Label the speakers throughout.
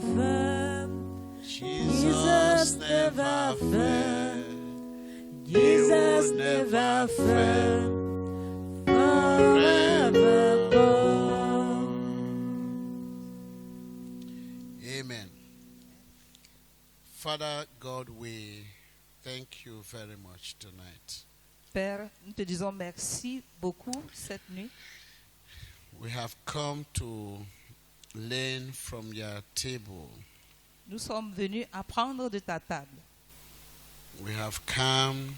Speaker 1: fail.
Speaker 2: Jesus never fail.
Speaker 1: Jesus never fail. Forevermore.
Speaker 2: Amen. Father God, we thank you very much tonight.
Speaker 3: Père, nous te disons merci beaucoup cette nuit.
Speaker 2: We have come to learn from your table.
Speaker 3: Nous sommes venus apprendre de ta table.
Speaker 2: We have come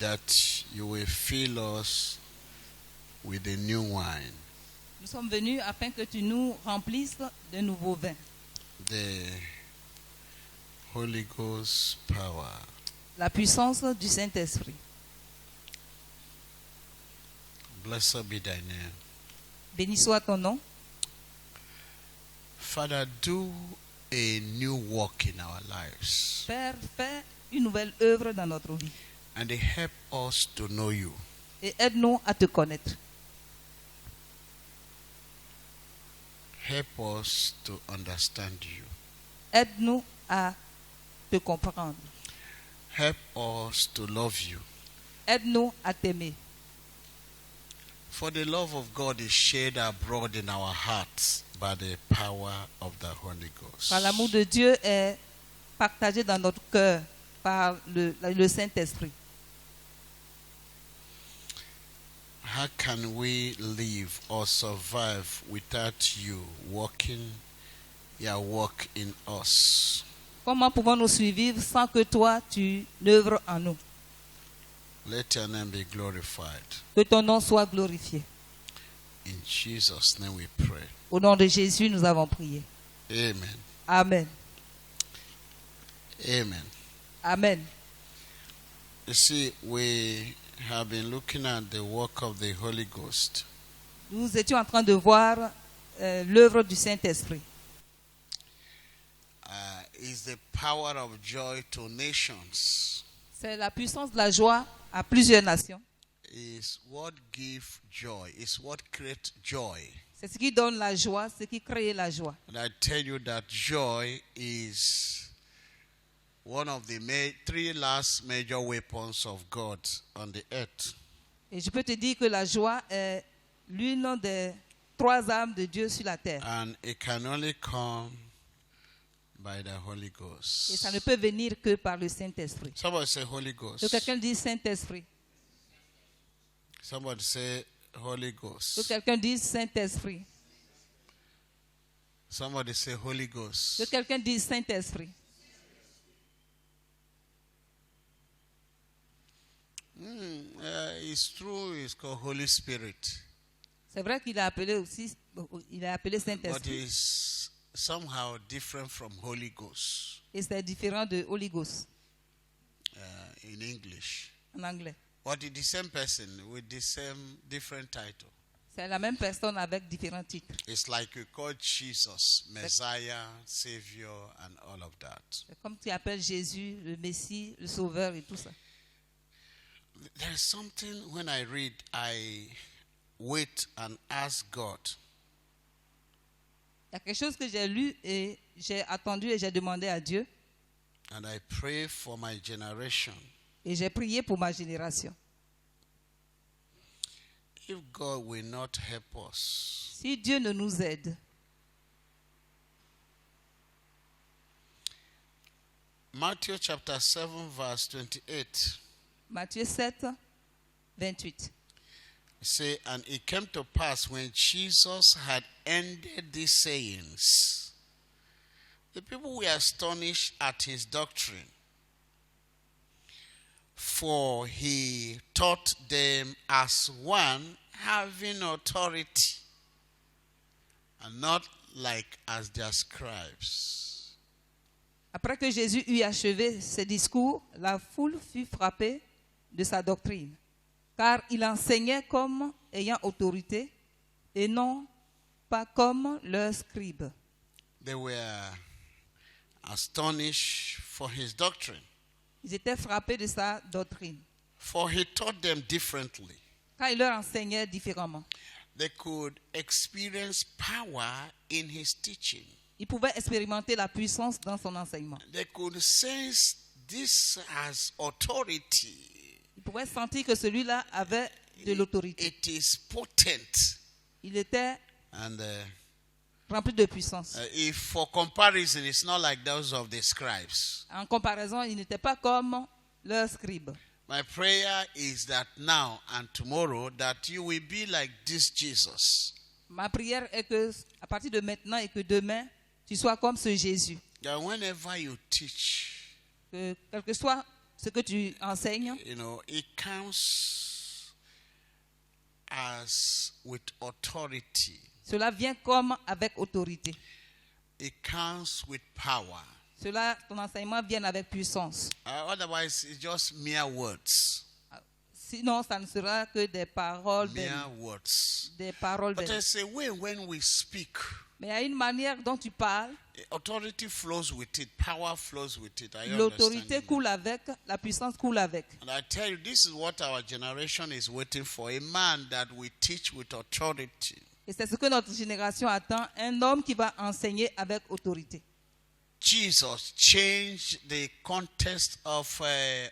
Speaker 2: that you will fill us with a new wine,
Speaker 3: Nous sommes venus afin que tu nous remplisses de nouveaux vins.
Speaker 2: the Holy Ghost power.
Speaker 3: La puissance du Saint-Esprit.
Speaker 2: Blessed be thy name.
Speaker 3: Béni soit ton nom.
Speaker 2: Father, do a new work in our lives
Speaker 3: Père, fais une nouvelle œuvre dans notre vie.
Speaker 2: and help us to know you.
Speaker 3: Et aide-nous à te connaître.
Speaker 2: Help us to understand you.
Speaker 3: Aide-nous à te comprendre.
Speaker 2: Help us to love you.
Speaker 3: Aide-nous à t'aimer.
Speaker 2: For the love of God is shed abroad in our hearts by the power of the Holy Ghost.
Speaker 3: Car l'amour de Dieu est partagé dans notre cœur par le Saint-Esprit.
Speaker 2: How can we live or survive without you working your work in us?
Speaker 3: Comment pouvons-nous survivre sans que toi, tu œuvres en nous?
Speaker 2: Let your name be glorified.
Speaker 3: Que ton nom soit glorifié.
Speaker 2: In Jesus' name we pray.
Speaker 3: Au nom de Jésus, nous avons prié.
Speaker 2: Amen.
Speaker 3: Amen.
Speaker 2: Amen.
Speaker 3: Amen.
Speaker 2: You see, we have been looking at the work of the Holy Ghost.
Speaker 3: Nous étions en train de voir l'œuvre du Saint-Esprit.
Speaker 2: Is the power of joy to nations.
Speaker 3: C'est la puissance de la joie à plusieurs nations.
Speaker 2: Is what give joy. Is what create joy.
Speaker 3: C'est ce qui donne la joie, ce qui crée la joie.
Speaker 2: And I tell you that joy is one of the three last major weapons of God on the earth.
Speaker 3: Et je peux te dire que la joie est l'une des 3 armes de Dieu sur la terre.
Speaker 2: And it can only come by the Holy
Speaker 3: Et
Speaker 2: Ghost.
Speaker 3: ça ne peut venir que par le Saint-Esprit.
Speaker 2: Somebody say Holy
Speaker 3: Que
Speaker 2: Ghost.
Speaker 3: quelqu'un dise Saint-Esprit.
Speaker 2: Somebody say Holy
Speaker 3: Que
Speaker 2: Ghost.
Speaker 3: quelqu'un dise Saint-Esprit.
Speaker 2: Somebody say Holy
Speaker 3: Que
Speaker 2: Ghost.
Speaker 3: quelqu'un dise Saint-Esprit.
Speaker 2: It's true, it's called Holy Spirit.
Speaker 3: C'est vrai qu'il a appelé aussi, il a appelé
Speaker 2: But
Speaker 3: Saint-Esprit.
Speaker 2: it's somehow different from Holy Ghost
Speaker 3: Et c'est différent de Holy Ghost
Speaker 2: in English.
Speaker 3: en anglais.
Speaker 2: But it's the same person with the same different title.
Speaker 3: C'est la même personne avec différents titres.
Speaker 2: It's like you call Jesus Messiah, Savior, and all of that.
Speaker 3: C'est comme tu appelles Jésus, le Messie, le Sauveur et tout ça.
Speaker 2: There's something when I read, I wait and ask God,
Speaker 3: Il y a quelque chose que j'ai lu et j'ai attendu et j'ai demandé à Dieu.
Speaker 2: and I pray for my generation.
Speaker 3: Et j'ai prié pour ma génération.
Speaker 2: If God will not help us,
Speaker 3: Si Dieu ne nous aide,
Speaker 2: Matthew chapter 7 verse 28
Speaker 3: Matthieu 7, 28.
Speaker 2: say, and it came to pass when Jesus had ended these sayings, the people were astonished at his doctrine, for he taught them as one having authority, and not like as their scribes.
Speaker 3: Après que Jésus eut achevé ses discours, la foule fut frappée de sa doctrine, car il enseignait comme ayant autorité et non pas comme leurs scribes.
Speaker 2: They were astonished for his doctrine,
Speaker 3: Ils étaient frappés de sa doctrine,
Speaker 2: for he taught them differently.
Speaker 3: car il leur enseignait différemment.
Speaker 2: They could experience power in his teaching.
Speaker 3: ils pouvaient expérimenter la puissance dans son enseignement.
Speaker 2: They could sense this has authority.
Speaker 3: Ils pouvaient sentir que celui-là avait de l'autorité.
Speaker 2: It is potent.
Speaker 3: Il était
Speaker 2: And
Speaker 3: rempli de puissance.
Speaker 2: if for comparison, it's not like those of the scribes.
Speaker 3: En comparaison, il n'était pas comme leurs scribes.
Speaker 2: My prayer is that now and tomorrow that you will be like this Jesus.
Speaker 3: Ma prière est que, à partir de maintenant et que demain, tu sois comme ce Jésus.
Speaker 2: That whenever you teach,
Speaker 3: Que, quel que soit ce que tu enseignes,
Speaker 2: you know, it comes as with authority.
Speaker 3: cela vient comme avec autorité.
Speaker 2: It comes with power.
Speaker 3: Cela, ton enseignement vient avec puissance.
Speaker 2: Otherwise, it's just mere words.
Speaker 3: Sinon, ça ne sera que des paroles
Speaker 2: Mere
Speaker 3: vaines.
Speaker 2: words.
Speaker 3: Des paroles
Speaker 2: But
Speaker 3: vaines.
Speaker 2: there's a way when we speak,
Speaker 3: Mais il y a une manière dont tu parles,
Speaker 2: authority flows with it, power flows with it. Are you
Speaker 3: l'autorité
Speaker 2: understanding?
Speaker 3: coule avec, la puissance coule avec.
Speaker 2: And I tell you, this is what our generation is waiting for, a man that we teach with authority.
Speaker 3: Et c'est ce que notre génération attend, un homme qui va enseigner avec autorité.
Speaker 2: Jesus changed the context of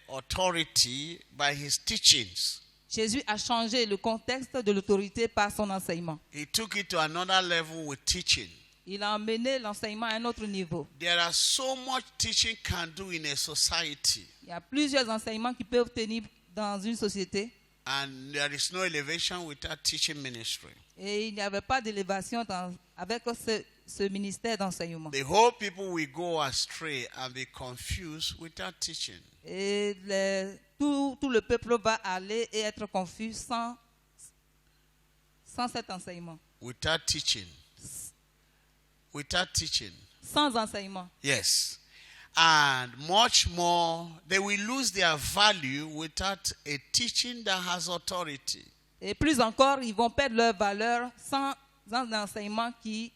Speaker 2: authority by his teachings.
Speaker 3: Jésus a changé le contexte de l'autorité par son enseignement.
Speaker 2: He took it to another level with teaching.
Speaker 3: Il a emmené l'enseignement à un autre niveau.
Speaker 2: There are so much teaching can do in a society,
Speaker 3: Il y a plusieurs enseignements qui peuvent tenir dans une société
Speaker 2: and there is no elevation without teaching ministry.
Speaker 3: et il n'y avait pas d'élévation avec ce ministère d'enseignement.
Speaker 2: The whole people will go astray and be confused without teaching.
Speaker 3: Et tout le peuple va aller et être confus sans cet enseignement.
Speaker 2: Without teaching. Without teaching.
Speaker 3: Sans enseignement.
Speaker 2: Yes. And much more, they will lose their value without a teaching that has authority.
Speaker 3: Et plus encore, ils vont perdre leur valeur sans un enseignement qui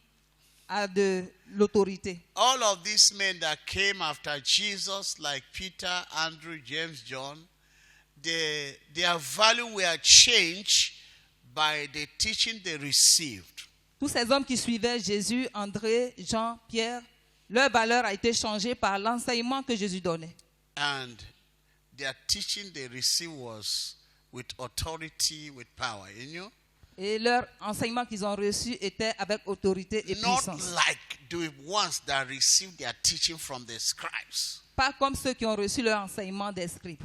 Speaker 3: a de l'autorité.
Speaker 2: All of these men that came after Jesus, like Peter, Andrew, James, John, their value were changed by the teaching they received.
Speaker 3: Tous ces hommes qui suivaient Jésus, André, Jean, Pierre, leur valeur a été changée par l'enseignement que Jésus donnait.
Speaker 2: And their teaching they received was with authority, with power. You know?
Speaker 3: Et leur enseignement qu'ils ont reçu était avec autorité et
Speaker 2: Not
Speaker 3: puissance.
Speaker 2: like the ones that received their teaching from the scribes.
Speaker 3: Pas comme ceux qui ont reçu leur enseignement des scribes.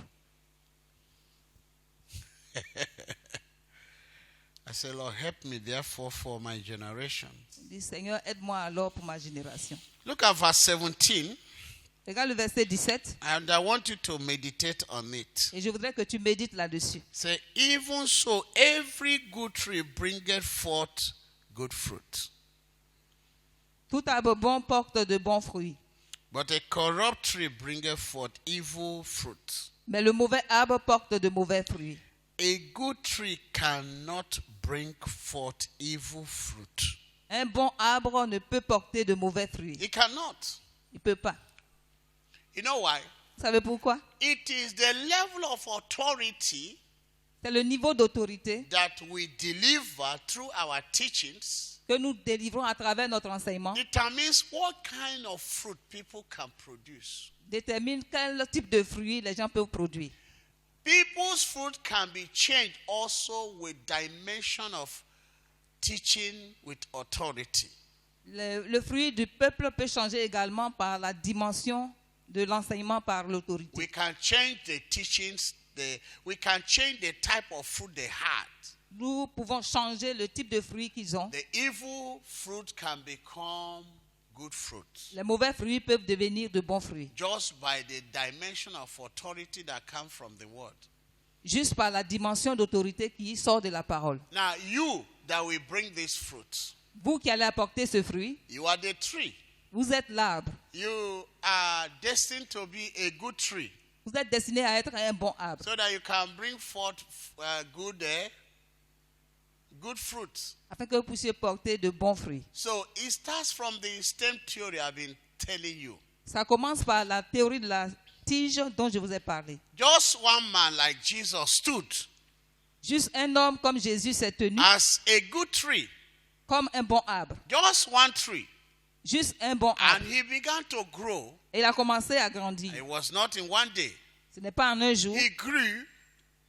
Speaker 2: I say, Lord, help me therefore for my generation.
Speaker 3: Il dit, Seigneur, aide-moi alors pour ma génération.
Speaker 2: Look at verse 17,
Speaker 3: Regarde le verset 17
Speaker 2: and I want you to meditate on it.
Speaker 3: et je voudrais que tu médites là-dessus.
Speaker 2: Say, even so, every good tree bringeth forth good fruit.
Speaker 3: Tout arbre bon porte de bons fruits,
Speaker 2: But a corrupt tree bringeth forth evil fruit.
Speaker 3: mais le mauvais arbre porte de mauvais fruits.
Speaker 2: A good tree cannot bring forth evil fruit.
Speaker 3: Un bon arbre ne peut porter de mauvais fruits.
Speaker 2: It cannot.
Speaker 3: Il ne peut pas.
Speaker 2: You know why?
Speaker 3: Vous savez pourquoi?
Speaker 2: It is the level of authority
Speaker 3: C'est le niveau d'autorité
Speaker 2: that we deliver through our teachings
Speaker 3: que nous délivrons à travers notre enseignement
Speaker 2: determines what kind of fruit people can produce.
Speaker 3: détermine quel type de fruits les gens peuvent produire.
Speaker 2: People's fruit can be changed also with dimension of teaching with authority.
Speaker 3: Le fruit du peuple peut changer également par la dimension de l'enseignement par l'autorité.
Speaker 2: We can change the teachings, we can change the type of fruit they had.
Speaker 3: Nous pouvons changer le type de fruits qu'ils ont.
Speaker 2: The evil fruit can become good fruit
Speaker 3: Les mauvais fruits peuvent devenir de bons fruits,
Speaker 2: just by the dimension of authority that comes from the word.
Speaker 3: juste par la dimension d'autorité qui sort de la parole.
Speaker 2: Now, you that will bring this fruit,
Speaker 3: Vous qui allez apporter ce fruit,
Speaker 2: you are the tree.
Speaker 3: vous êtes l'arbre.
Speaker 2: You are destined to be a good tree
Speaker 3: Vous êtes destiné à être un bon arbre,
Speaker 2: so that you can bring forth good fruits.
Speaker 3: afin que vous puissiez porter de bons fruits.
Speaker 2: So it starts from the stem theory I've been telling you.
Speaker 3: Ça commence par la théorie de la tige dont je vous ai parlé.
Speaker 2: Just one man like Jesus stood
Speaker 3: Juste un homme comme Jésus s'est tenu
Speaker 2: as a good tree.
Speaker 3: comme un bon arbre.
Speaker 2: Just one tree.
Speaker 3: Juste un bon
Speaker 2: And
Speaker 3: arbre.
Speaker 2: he began to grow.
Speaker 3: Et il a commencé à grandir.
Speaker 2: It was not in one day.
Speaker 3: Ce n'est pas en un jour.
Speaker 2: He grew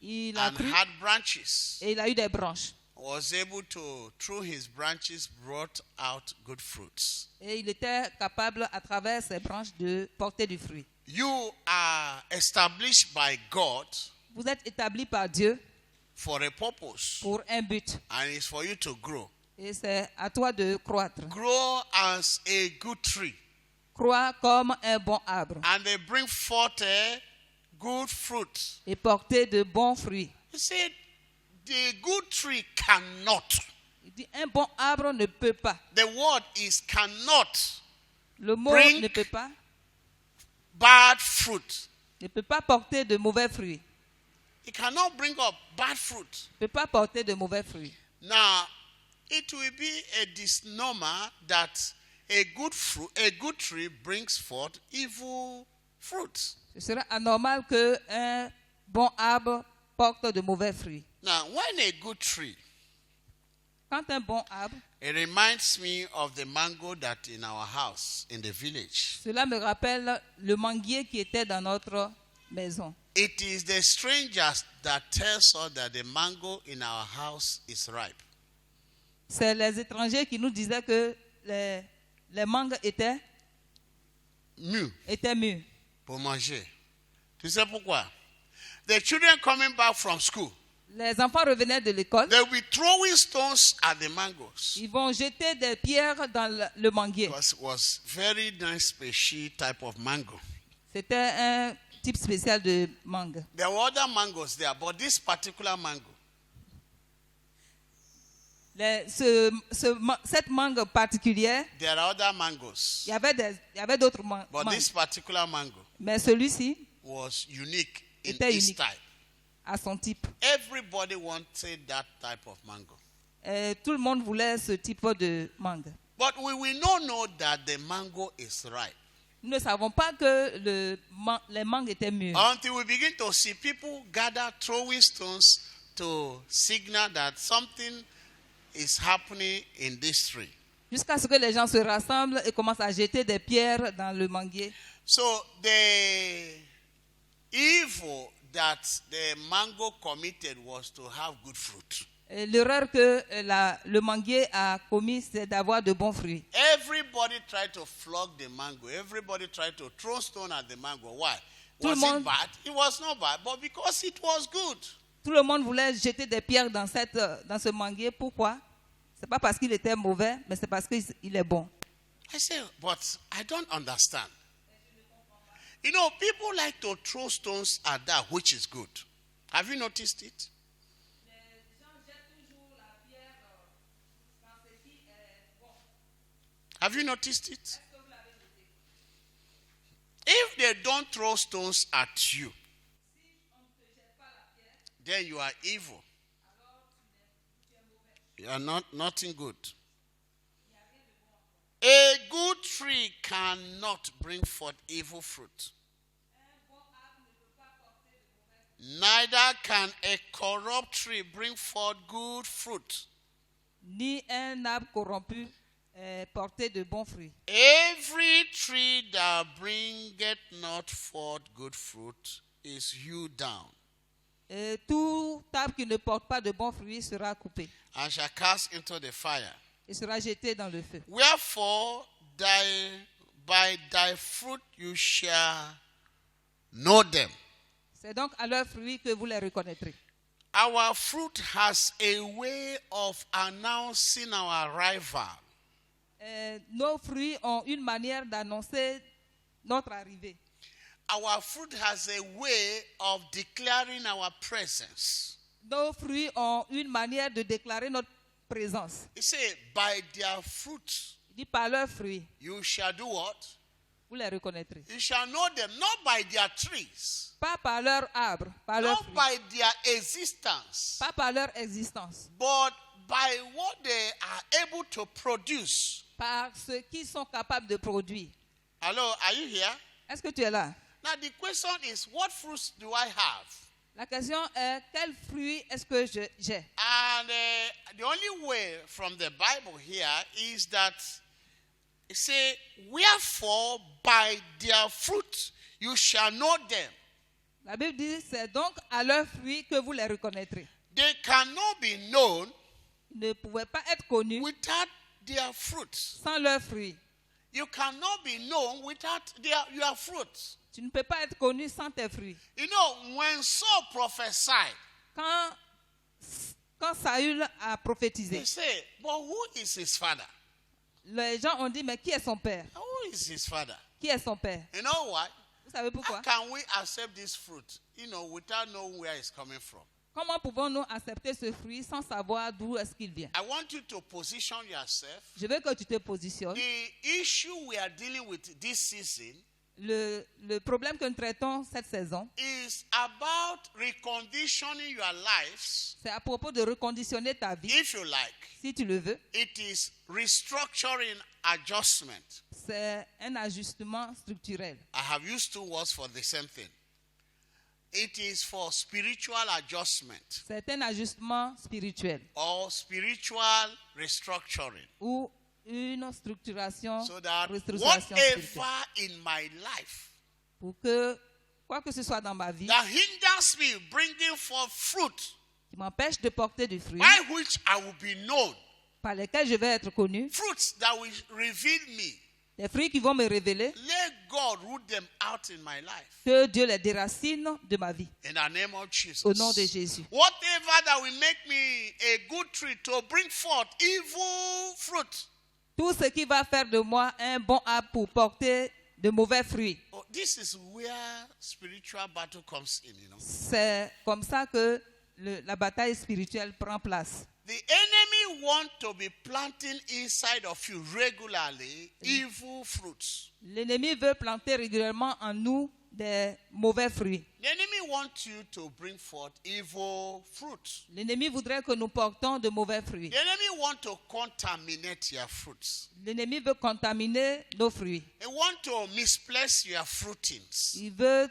Speaker 3: Il a
Speaker 2: and
Speaker 3: cru
Speaker 2: had branches.
Speaker 3: et il a eu des branches.
Speaker 2: Was able to, through his branches, brought out good fruits.
Speaker 3: Et il était capable, à travers ses branches, de porter du fruit.
Speaker 2: You are established by God
Speaker 3: Vous êtes établi par Dieu
Speaker 2: for a purpose,
Speaker 3: pour un but.
Speaker 2: and it's for you to grow.
Speaker 3: Et c'est à toi de croître.
Speaker 2: Grow as a good tree,
Speaker 3: Crois comme un bon arbre
Speaker 2: and they bring forth a good fruit.
Speaker 3: et porter de bons fruits.
Speaker 2: He said, the good tree cannot.
Speaker 3: Il dit, un bon arbre ne peut pas.
Speaker 2: The word is cannot
Speaker 3: Le mot
Speaker 2: Bring-
Speaker 3: ne peut pas.
Speaker 2: bad fruit.
Speaker 3: Ne peut pas porter de mauvais fruits.
Speaker 2: It cannot bring up bad fruit.
Speaker 3: Ne peut pas porter de mauvais fruits.
Speaker 2: Now, it will be a misnomer that a good tree brings forth evil fruits.
Speaker 3: Ce serait anormal qu'un bon arbre porte de mauvais fruits.
Speaker 2: Now, when a good tree,
Speaker 3: Quand un bon arbre,
Speaker 2: it reminds me of the mango that in our house in the village.
Speaker 3: cela me rappelle le manguier qui était dans notre maison.
Speaker 2: It is the strangers that tells us that the mango in our house is ripe.
Speaker 3: C'est les étrangers qui nous disaient que les mangues étaient
Speaker 2: Mûr
Speaker 3: mûres.
Speaker 2: pour manger. Tu sais pourquoi? The children coming back from school,
Speaker 3: Les enfants revenaient de l'école.
Speaker 2: they will be throwing stones at the mangoes.
Speaker 3: Ils vont jeter des pierres dans le manguier.
Speaker 2: Because it was very nice species type of mango.
Speaker 3: C'était un type spécial de mangue.
Speaker 2: There were other mangoes there, but this particular mango,
Speaker 3: Cette mangue particulière,
Speaker 2: there are other mangoes,
Speaker 3: il y avait d'autres
Speaker 2: but
Speaker 3: mangues.
Speaker 2: this particular mango
Speaker 3: Mais celui-ci,
Speaker 2: was unique in
Speaker 3: Était
Speaker 2: its
Speaker 3: unique.
Speaker 2: type.
Speaker 3: à son type.
Speaker 2: Everybody wanted that type of mango.
Speaker 3: Tout le monde voulait ce type de mangue.
Speaker 2: But we will not know that the mango is ripe
Speaker 3: Nous ne savons pas que les mangues étaient mûres.
Speaker 2: until we begin to see people gather throwing stones to signal that something is happening in this tree.
Speaker 3: Jusqu'à ce que les gens se rassemblent et commencent à jeter des pierres dans le manguier.
Speaker 2: So the evil that the mango committed was to have good fruit.
Speaker 3: Et l'erreur que le manguier a commis, c'est d'avoir de bons fruits.
Speaker 2: Everybody tried to flog the mango. Everybody tried to throw stone at the mango. Why?
Speaker 3: Tout le
Speaker 2: Was
Speaker 3: monde-
Speaker 2: it bad? It was not bad, but because it was good.
Speaker 3: Tout le monde voulait jeter des pierres dans ce manguier. Pourquoi? C'est pas parce qu'il était mauvais, mais c'est parce qu'il est bon.
Speaker 2: I say, but I don't understand. You know, people like to throw stones at that which is good. Have you noticed it? Have you noticed it? If they don't throw stones at you, then you are evil. You are nothing good. A good tree cannot bring forth evil fruit. Neither can a corrupt tree bring forth good fruit.
Speaker 3: Ni un arbre corrompu porter de bons fruits.
Speaker 2: Every tree that bringeth not forth good fruit is hewed down
Speaker 3: Et tout arbre qui ne porte pas de bons fruits sera coupé
Speaker 2: and shall cast into the fire.
Speaker 3: et sera jeté dans le feu.
Speaker 2: Wherefore, by thy fruit you shall know them.
Speaker 3: C'est donc à leurs fruits que vous les reconnaîtrez.
Speaker 2: Our fruit has a way of announcing our arrival.
Speaker 3: Nos fruits ont une manière d'annoncer notre arrivée.
Speaker 2: Our fruit has a way of declaring our presence.
Speaker 3: Nos fruits ont une manière de déclarer notre présence.
Speaker 2: He said, by their fruit
Speaker 3: Il dit par leurs fruits,
Speaker 2: you shall do what?
Speaker 3: vous les reconnaîtrez.
Speaker 2: You shall know them, not by their trees,
Speaker 3: Pas par leur arbre, par leurs
Speaker 2: not
Speaker 3: fruits,
Speaker 2: by their existence,
Speaker 3: pas par leur existence,
Speaker 2: but by what they are able to produce.
Speaker 3: par ce qu'ils sont capables de produire.
Speaker 2: Hello, are you here?
Speaker 3: Est-ce que tu es là?
Speaker 2: Now the question is, what fruits do I have?
Speaker 3: La question est, quels fruits est-ce que j'ai?
Speaker 2: And the only way from the Bible here is that It says, wherefore by their fruit you shall know them.
Speaker 3: La Bible dit, c'est donc à leurs fruits que vous les reconnaîtrez.
Speaker 2: They cannot be known
Speaker 3: Ils ne pouvaient pas être connus
Speaker 2: without their fruits.
Speaker 3: sans leurs fruits.
Speaker 2: You cannot be known without your fruits.
Speaker 3: Tu ne peux pas être connu sans tes fruits.
Speaker 2: You know, when Saul prophesied,
Speaker 3: Quand Saül a prophétisé,
Speaker 2: they say, but who is his father?
Speaker 3: les gens ont dit, mais qui est son père?
Speaker 2: Who is his father?
Speaker 3: Qui est son père?
Speaker 2: You know why?
Speaker 3: Vous savez
Speaker 2: How
Speaker 3: pourquoi?
Speaker 2: can we accept this fruit, without knowing where it's coming from?
Speaker 3: Comment pouvons-nous accepter ce fruit sans savoir d'où est-ce qu'il vient?
Speaker 2: I want you to position yourself.
Speaker 3: Je veux que tu te positionnes.
Speaker 2: The issue we are dealing with this season
Speaker 3: Le problème que nous traitons cette saison,
Speaker 2: is about reconditioning your lives,
Speaker 3: c'est à propos de reconditionner ta vie,
Speaker 2: if you like.
Speaker 3: si tu le veux.
Speaker 2: It is restructuring adjustment.
Speaker 3: C'est un ajustement structurel.
Speaker 2: I have used two words for the same thing. It is for spiritual adjustment
Speaker 3: C'est un ajustement spirituel
Speaker 2: or spiritual restructuring.
Speaker 3: ou une structuration,
Speaker 2: So that
Speaker 3: restructuration
Speaker 2: whatever
Speaker 3: spirituelle.
Speaker 2: in my life
Speaker 3: Pour que, quoi que ce soit dans ma vie,
Speaker 2: that hinders me bringing forth fruit
Speaker 3: qui m'empêche de porter du fruit,
Speaker 2: by which I will be known,
Speaker 3: par lesquels je vais être connu,
Speaker 2: fruits that will reveal me,
Speaker 3: des fruits qui vont me révéler,
Speaker 2: let God root them out in my life.
Speaker 3: que Dieu les déracine de ma vie.
Speaker 2: In the name of Jesus.
Speaker 3: Au nom de Jésus.
Speaker 2: Whatever that will make me a good tree to bring forth evil fruit.
Speaker 3: Tout ce qui va faire de moi un bon arbre pour porter de mauvais fruits.
Speaker 2: Oh, this is where spiritual battle comes in,
Speaker 3: C'est comme ça que la bataille spirituelle prend place.
Speaker 2: The enemy want to be planting inside of you regularly evil fruits.
Speaker 3: L'ennemi veut planter régulièrement en nous des mauvais fruits.
Speaker 2: The enemy wants you to bring forth evil fruits.
Speaker 3: L'ennemi voudrait que nous portons de mauvais fruits.
Speaker 2: The enemy want to contaminate your fruits.
Speaker 3: L'ennemi veut contaminer nos fruits.
Speaker 2: He want to misplace your fruitings.
Speaker 3: Il veut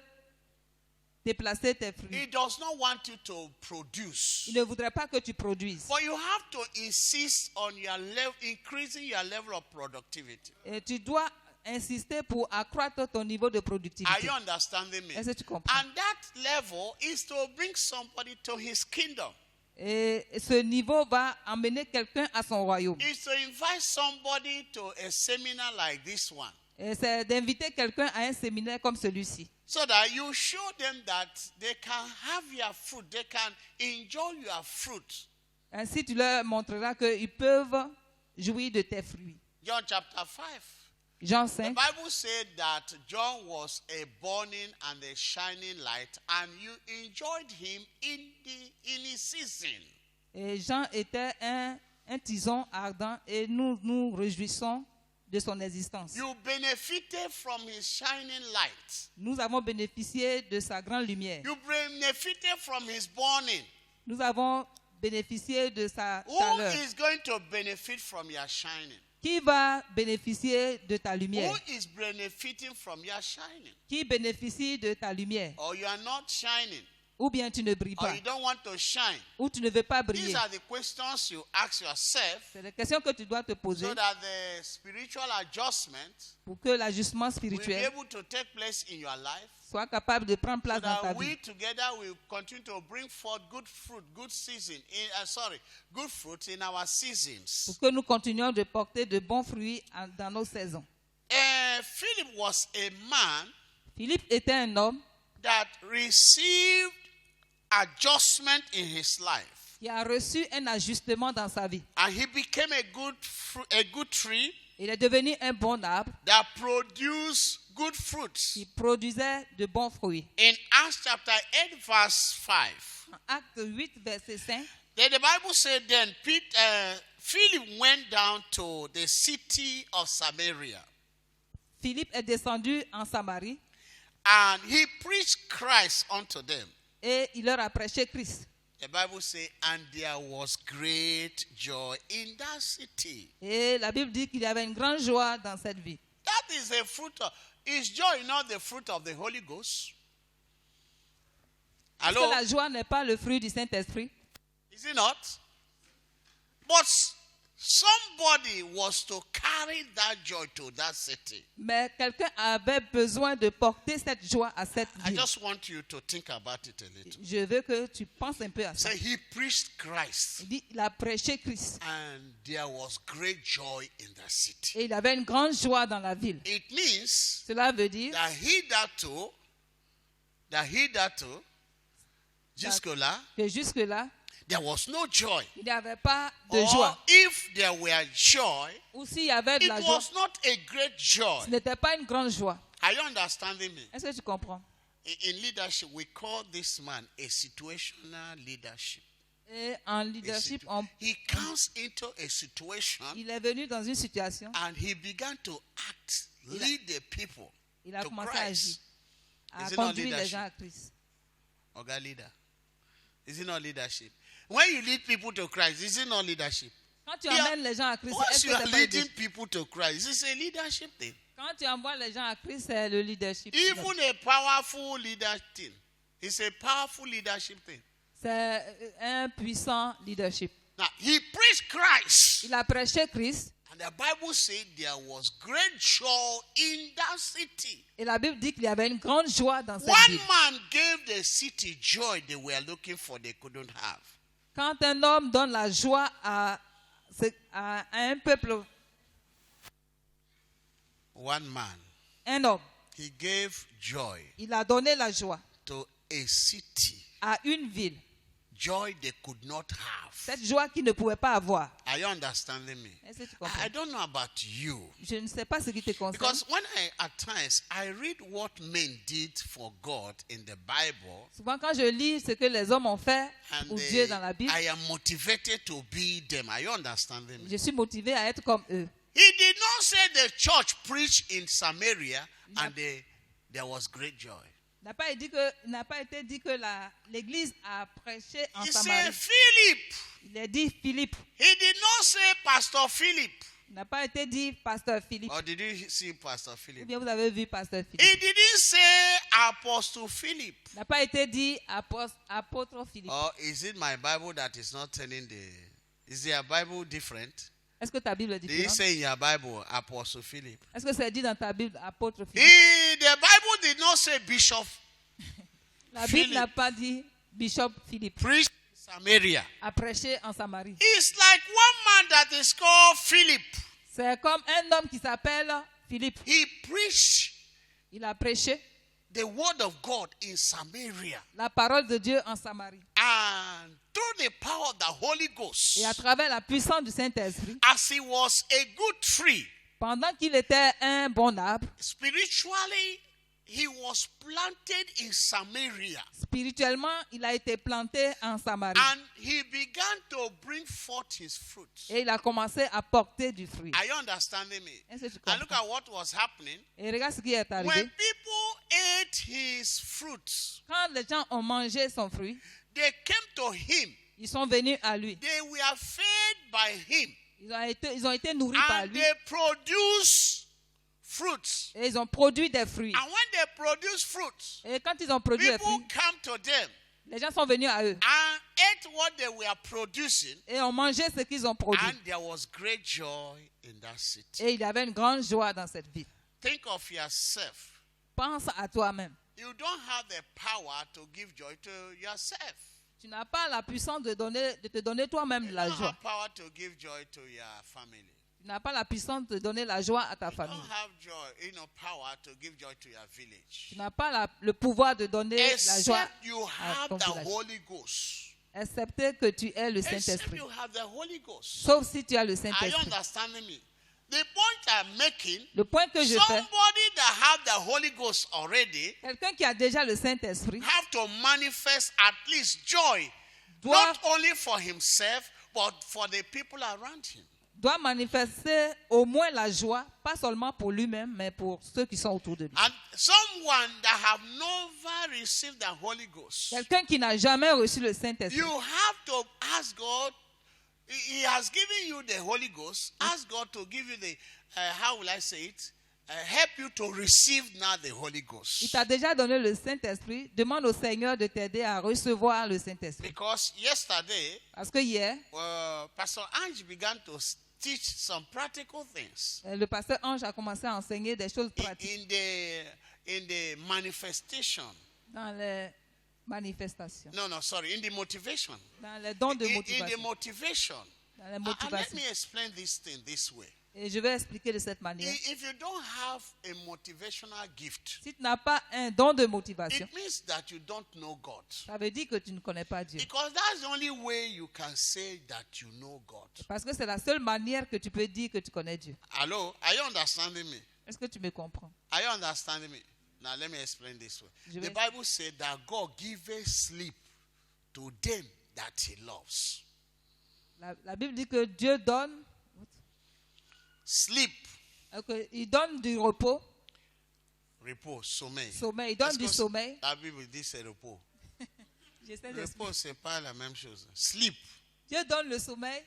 Speaker 3: déplacer tes fruits.
Speaker 2: He does not want you to produce.
Speaker 3: Il ne voudrait pas que tu produises.
Speaker 2: But you have to insist on your level, increasing your level of productivity.
Speaker 3: Et tu dois insister pour accroître ton niveau de
Speaker 2: Are
Speaker 3: productivité.
Speaker 2: you understanding me?
Speaker 3: Est-ce que tu comprends?
Speaker 2: And that level is to bring somebody to his kingdom.
Speaker 3: Et ce niveau va emmener quelqu'un à son royaume.
Speaker 2: It's to invite somebody to a seminar like this one.
Speaker 3: Et c'est d'inviter quelqu'un à un séminaire comme celui-ci.
Speaker 2: So that you show them that they can have your fruit, they can enjoy your fruit.
Speaker 3: Ainsi, tu leur montreras qu'ils peuvent jouir de tes fruits.
Speaker 2: John chapter 5.
Speaker 3: Jean
Speaker 2: The
Speaker 3: 5,
Speaker 2: Bible said that John was a burning and a shining light, and you enjoyed him in his season.
Speaker 3: et Jean était un tison ardent et nous nous réjouissons de son existence.
Speaker 2: You benefited from his shining light.
Speaker 3: Nous avons bénéficié de sa grande lumière.
Speaker 2: You benefited from his burning.
Speaker 3: Nous avons bénéficié de sa
Speaker 2: Who
Speaker 3: chaleur.
Speaker 2: is going to benefit from your shining?
Speaker 3: Qui va bénéficier de ta lumière?
Speaker 2: Who is benefiting from your shining?
Speaker 3: Qui bénéficie de ta lumière?
Speaker 2: Or you are not shining,
Speaker 3: Ou bien tu ne brilles
Speaker 2: or
Speaker 3: pas?
Speaker 2: you don't want to shine.
Speaker 3: Ou tu ne veux pas
Speaker 2: These
Speaker 3: briller?
Speaker 2: are the questions you ask yourself
Speaker 3: C'est des questions que tu dois te poser
Speaker 2: so that the spiritual adjustment
Speaker 3: pour que l'ajustement
Speaker 2: will be
Speaker 3: spirituel
Speaker 2: able to take place in your life,
Speaker 3: soit capable de prendre
Speaker 2: so
Speaker 3: place dans ta
Speaker 2: that we
Speaker 3: vie.
Speaker 2: together will continue to bring forth good fruit, good fruit in our seasons.
Speaker 3: Pour que nous continuions de porter de bons fruits dans nos saisons.
Speaker 2: Philip was a man
Speaker 3: Philippe était un homme
Speaker 2: that received adjustment in his life,
Speaker 3: qui a reçu un ajustement dans sa vie.
Speaker 2: and he became a good tree
Speaker 3: Il est devenu un bon arbre
Speaker 2: that produced good fruits.
Speaker 3: qui produisait de bons fruits.
Speaker 2: In Acts chapter 8 verse 5,
Speaker 3: En Acte 8, verset 5,
Speaker 2: the Bible said then Philip went down to the city of Samaria,
Speaker 3: Philippe est descendu en Samarie
Speaker 2: and he preached Christ unto them.
Speaker 3: et il leur a prêché Christ.
Speaker 2: The Bible says, and there was great joy in that city.
Speaker 3: Et la Bible dit qu'il y avait une grande joie dans cette vie.
Speaker 2: That is a fruit of, is joy not the fruit of the Holy Ghost?
Speaker 3: Est-ce
Speaker 2: Hello?
Speaker 3: que la joie n'est pas le fruit du Saint-Esprit?
Speaker 2: Is it not? But somebody was to carry that joy to that city.
Speaker 3: Mais quelqu'un avait besoin de porter cette joie à cette
Speaker 2: I
Speaker 3: ville.
Speaker 2: just want you to think about it a little.
Speaker 3: Je veux que tu penses un peu à ça.
Speaker 2: Say he preached Christ,
Speaker 3: Il dit, il a prêché Christ.
Speaker 2: and there was great joy in the city.
Speaker 3: Et il avait une grande joie dans la ville.
Speaker 2: It means
Speaker 3: Cela veut dire
Speaker 2: that hitherto, jusque-là,
Speaker 3: que jusque-là,
Speaker 2: there was no joy.
Speaker 3: il n'y avait pas de
Speaker 2: Or
Speaker 3: joie.
Speaker 2: if there were joy,
Speaker 3: Ou s'il y avait de
Speaker 2: it
Speaker 3: la joie,
Speaker 2: was not a great joy.
Speaker 3: ce n'était pas une grande joie.
Speaker 2: Are you understanding me?
Speaker 3: Est-ce que tu comprends?
Speaker 2: In leadership, we call this man a situational leadership.
Speaker 3: Et en leadership,
Speaker 2: He comes into a situation
Speaker 3: il est venu dans une situation,
Speaker 2: and he began to act, lead the people
Speaker 3: il a
Speaker 2: to
Speaker 3: commencé à agir,
Speaker 2: Christ.
Speaker 3: à
Speaker 2: Is it not
Speaker 3: conduire les
Speaker 2: leadership?
Speaker 3: gens à Christ.
Speaker 2: Oga leader. Is it not leadership? When you lead people to Christ, is it not leadership?
Speaker 3: Quand tu
Speaker 2: Yeah.
Speaker 3: emmènes les gens à Christ,
Speaker 2: Once
Speaker 3: est-ce
Speaker 2: you
Speaker 3: que
Speaker 2: are
Speaker 3: c'est pas
Speaker 2: leading
Speaker 3: leadership?
Speaker 2: people to Christ, it's a leadership thing.
Speaker 3: Quand tu envoies les gens à Christ, c'est le leadership.
Speaker 2: Even a powerful leader thing. It's a powerful leadership thing.
Speaker 3: C'est un puissant leadership.
Speaker 2: Now, he preached Christ.
Speaker 3: Il a prêché Christ
Speaker 2: And the Bible said there was great joy in that city.
Speaker 3: et la Bible dit qu'il y avait une grande joie dans cette
Speaker 2: One
Speaker 3: ville.
Speaker 2: man gave the city joy they were looking for, they couldn't have.
Speaker 3: Quand un homme donne la joie à un peuple,
Speaker 2: One man,
Speaker 3: un homme,
Speaker 2: he gave joy
Speaker 3: il a donné la joie
Speaker 2: to a city.
Speaker 3: à une ville.
Speaker 2: Joy they could not have.
Speaker 3: Cette joie qu'il ne pouvait pas avoir.
Speaker 2: Are you understanding me?
Speaker 3: Est-ce que tu
Speaker 2: I
Speaker 3: comprends?
Speaker 2: don't know about you.
Speaker 3: Je ne sais pas ce qui te concerne.
Speaker 2: Because when at times I read what men did for God in the Bible,
Speaker 3: Souvent quand je lis ce que les hommes ont fait
Speaker 2: and
Speaker 3: pour Dieu dans la Bible,
Speaker 2: I am motivated to be them. Are you understanding me?
Speaker 3: je suis motivé à être comme eux.
Speaker 2: He did not say the church preached in Samaria and there was great joy.
Speaker 3: Il n'a pas été dit que l'église a prêché en
Speaker 2: He said
Speaker 3: Samarie.
Speaker 2: Philip.
Speaker 3: Il a dit Philippe.
Speaker 2: He did not say Pastor Philip.
Speaker 3: Il n'a pas été dit pasteur Philippe.
Speaker 2: Or did you see Pastor
Speaker 3: Ou
Speaker 2: Philip?
Speaker 3: bien vous avez vu pasteur Philippe.
Speaker 2: He didn't say Apostle Philip.
Speaker 3: Il n'a pas été dit apôtre Philippe.
Speaker 2: Or is it my Bible that is not telling the... Is your Bible different?
Speaker 3: Est-ce que ta Bible est
Speaker 2: Did you
Speaker 3: différente?
Speaker 2: say in your Bible Apostle Philip?
Speaker 3: Est-ce que c'est dit dans ta Bible apôtre Philippe?
Speaker 2: The Bible did not say Bishop
Speaker 3: La
Speaker 2: Philippe.
Speaker 3: Bible n'a pas dit Bishop Philippe
Speaker 2: preached in Samaria.
Speaker 3: a prêché en Samarie.
Speaker 2: It's like one man that is called Philip.
Speaker 3: C'est comme un homme qui s'appelle Philippe.
Speaker 2: He preached
Speaker 3: Il a prêché
Speaker 2: the word of God in Samaria.
Speaker 3: la parole de Dieu en Samarie.
Speaker 2: And through the power of the Holy Ghost,
Speaker 3: Et à travers la puissance du Saint-Esprit,
Speaker 2: as he was a good tree,
Speaker 3: pendant qu'il était un bon arbre,
Speaker 2: spiritually, he was planted in Samaria.
Speaker 3: spirituellement, il a été planté en Samarie.
Speaker 2: And he began to bring forth his fruits.
Speaker 3: Et il a commencé à porter du fruit.
Speaker 2: Are you understanding me?
Speaker 3: Est-ce que tu
Speaker 2: And look
Speaker 3: comprends?
Speaker 2: at what was happening.
Speaker 3: Et regarde ce qui est
Speaker 2: When
Speaker 3: arrivé.
Speaker 2: people ate his fruits,
Speaker 3: Quand les gens ont mangé son fruit,
Speaker 2: they came to him.
Speaker 3: ils sont venus à lui.
Speaker 2: They were fed by him.
Speaker 3: Ils ont été nourris par
Speaker 2: And
Speaker 3: lui.
Speaker 2: they produce fruits.
Speaker 3: Et ils ont produit des fruits.
Speaker 2: And when they produce fruits,
Speaker 3: Et quand ils ont produit des
Speaker 2: people
Speaker 3: fruits,
Speaker 2: come to them
Speaker 3: les gens sont venus à eux.
Speaker 2: and ate what they were producing.
Speaker 3: Et ont mangé ce qu'ils ont produit.
Speaker 2: And there was great joy in that city.
Speaker 3: Et il y avait une grande joie dans cette ville.
Speaker 2: Think of yourself.
Speaker 3: Pense à toi-même.
Speaker 2: You don't have the power to give joy to yourself.
Speaker 3: Tu n'as pas la puissance de te donner toi-même
Speaker 2: You
Speaker 3: la
Speaker 2: don't
Speaker 3: joie.
Speaker 2: have power to give joy to your family.
Speaker 3: Tu n'as pas la puissance de donner la joie à ta
Speaker 2: You
Speaker 3: famille.
Speaker 2: don't have joy, power to give joy to your village.
Speaker 3: Tu n'as pas le pouvoir de donner la joie,
Speaker 2: Except you have
Speaker 3: ton
Speaker 2: the
Speaker 3: village.
Speaker 2: Holy Ghost.
Speaker 3: excepté que tu aies le
Speaker 2: Except
Speaker 3: Saint-Esprit.
Speaker 2: you have the Holy Ghost.
Speaker 3: Sauf si tu as le
Speaker 2: Are you
Speaker 3: Saint-Esprit.
Speaker 2: understanding me? The point I'm making,
Speaker 3: Le point que je fais,
Speaker 2: somebody that have the Holy Ghost already
Speaker 3: quelqu'un qui a déjà le Saint-Esprit
Speaker 2: have to manifest at least joy,
Speaker 3: doit,
Speaker 2: not only for himself, but for the people around him.
Speaker 3: doit manifester au moins la joie, pas seulement pour lui-même, mais pour ceux qui sont autour de lui.
Speaker 2: And someone that have never received the Holy Ghost,
Speaker 3: Quelqu'un qui n'a jamais reçu le Saint-Esprit,
Speaker 2: you have to ask God. He has given you the Holy Ghost. Ask God to give you the, how will I say it? Help you to receive now the Holy
Speaker 3: il
Speaker 2: Ghost.
Speaker 3: t'a déjà donné le Saint-Esprit. Demande au Seigneur de t'aider à recevoir le Saint-Esprit.
Speaker 2: Because yesterday,
Speaker 3: Parce que hier,
Speaker 2: Pastor Ange began to teach some practical things
Speaker 3: Le pasteur Ange a commencé à enseigner des choses pratiques
Speaker 2: in the manifestation.
Speaker 3: dans les manifestations,
Speaker 2: In the motivation.
Speaker 3: dans les dons de
Speaker 2: In the
Speaker 3: motivation.
Speaker 2: motivation.
Speaker 3: Dans les
Speaker 2: And let
Speaker 3: motivations.
Speaker 2: me explain this thing this way.
Speaker 3: Et je vais expliquer de cette manière.
Speaker 2: If you don't have a motivational gift,
Speaker 3: Si tu n'as pas un don de motivation,
Speaker 2: it means that you don't know God.
Speaker 3: ça veut dire que tu ne connais pas Dieu.
Speaker 2: Because that's the only way you can say that you know God.
Speaker 3: Parce que c'est la seule manière que tu peux dire que tu connais Dieu.
Speaker 2: Hello? Are you understanding me?
Speaker 3: Est-ce que tu me comprends?
Speaker 2: Are you understanding me? Now let me explain this way.
Speaker 3: Je
Speaker 2: The
Speaker 3: vais-
Speaker 2: Bible said that God giveth sleep to them that he loves.
Speaker 3: La Bible dit que Dieu donne,
Speaker 2: Sleep.
Speaker 3: il donne du repos,
Speaker 2: Repos, sommeil.
Speaker 3: sommeil, il donne
Speaker 2: Est-ce
Speaker 3: du
Speaker 2: que
Speaker 3: sommeil.
Speaker 2: La Bible dit c'est repos.
Speaker 3: J'essaie de-
Speaker 2: Repos, c'est pas la même chose. Sleep.
Speaker 3: Dieu donne le sommeil,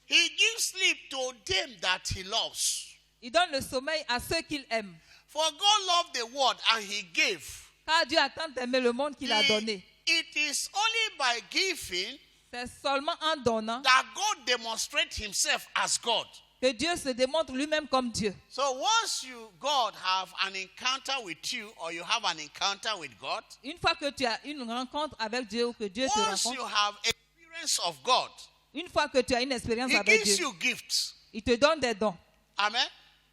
Speaker 2: He gives sleep to them that he loves.
Speaker 3: il donne le sommeil à ceux qu'il aime.
Speaker 2: For God loved the world and he gave.
Speaker 3: Car Dieu a tant aimé le monde qu'il a donné.
Speaker 2: It is only by giving
Speaker 3: C'est seulement en donnant
Speaker 2: that God demonstrates himself as God.
Speaker 3: que Dieu se démontre lui-même comme Dieu.
Speaker 2: So once God have an encounter with you or you have an encounter with God,
Speaker 3: Une fois que tu as une rencontre avec Dieu ou que Dieu te
Speaker 2: once you
Speaker 3: rencontre,
Speaker 2: have experience of God,
Speaker 3: une fois que tu as une expérience
Speaker 2: he
Speaker 3: avec
Speaker 2: gives
Speaker 3: Dieu,
Speaker 2: you gifts.
Speaker 3: il te donne des dons.
Speaker 2: Amen.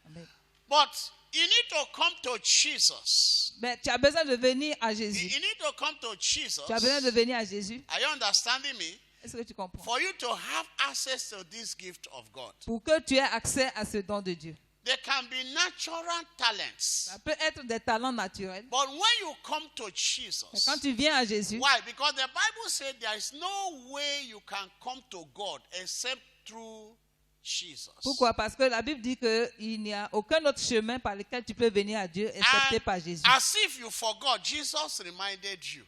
Speaker 3: Amen.
Speaker 2: But you need to come to Jesus.
Speaker 3: Mais tu as besoin de venir à Jésus.
Speaker 2: You need to come to Jesus.
Speaker 3: Tu as besoin de venir à Jésus.
Speaker 2: Are you understanding me?
Speaker 3: Est-ce que tu comprends?
Speaker 2: For you to have access to this gift of God.
Speaker 3: Pour que tu aies accès à ce don de Dieu.
Speaker 2: There can be natural talents.
Speaker 3: Ça peut être des talents naturels.
Speaker 2: But when you come to
Speaker 3: Mais
Speaker 2: Jesus,
Speaker 3: quand tu viens à Jésus,
Speaker 2: why? Because the Bible said there is no way you can come to God except through Jesus.
Speaker 3: pourquoi? Parce que la Bible dit qu'il n'y a aucun autre chemin par lequel tu peux venir à Dieu excepté
Speaker 2: And
Speaker 3: par Jésus.
Speaker 2: as if you forgot, Jesus reminded you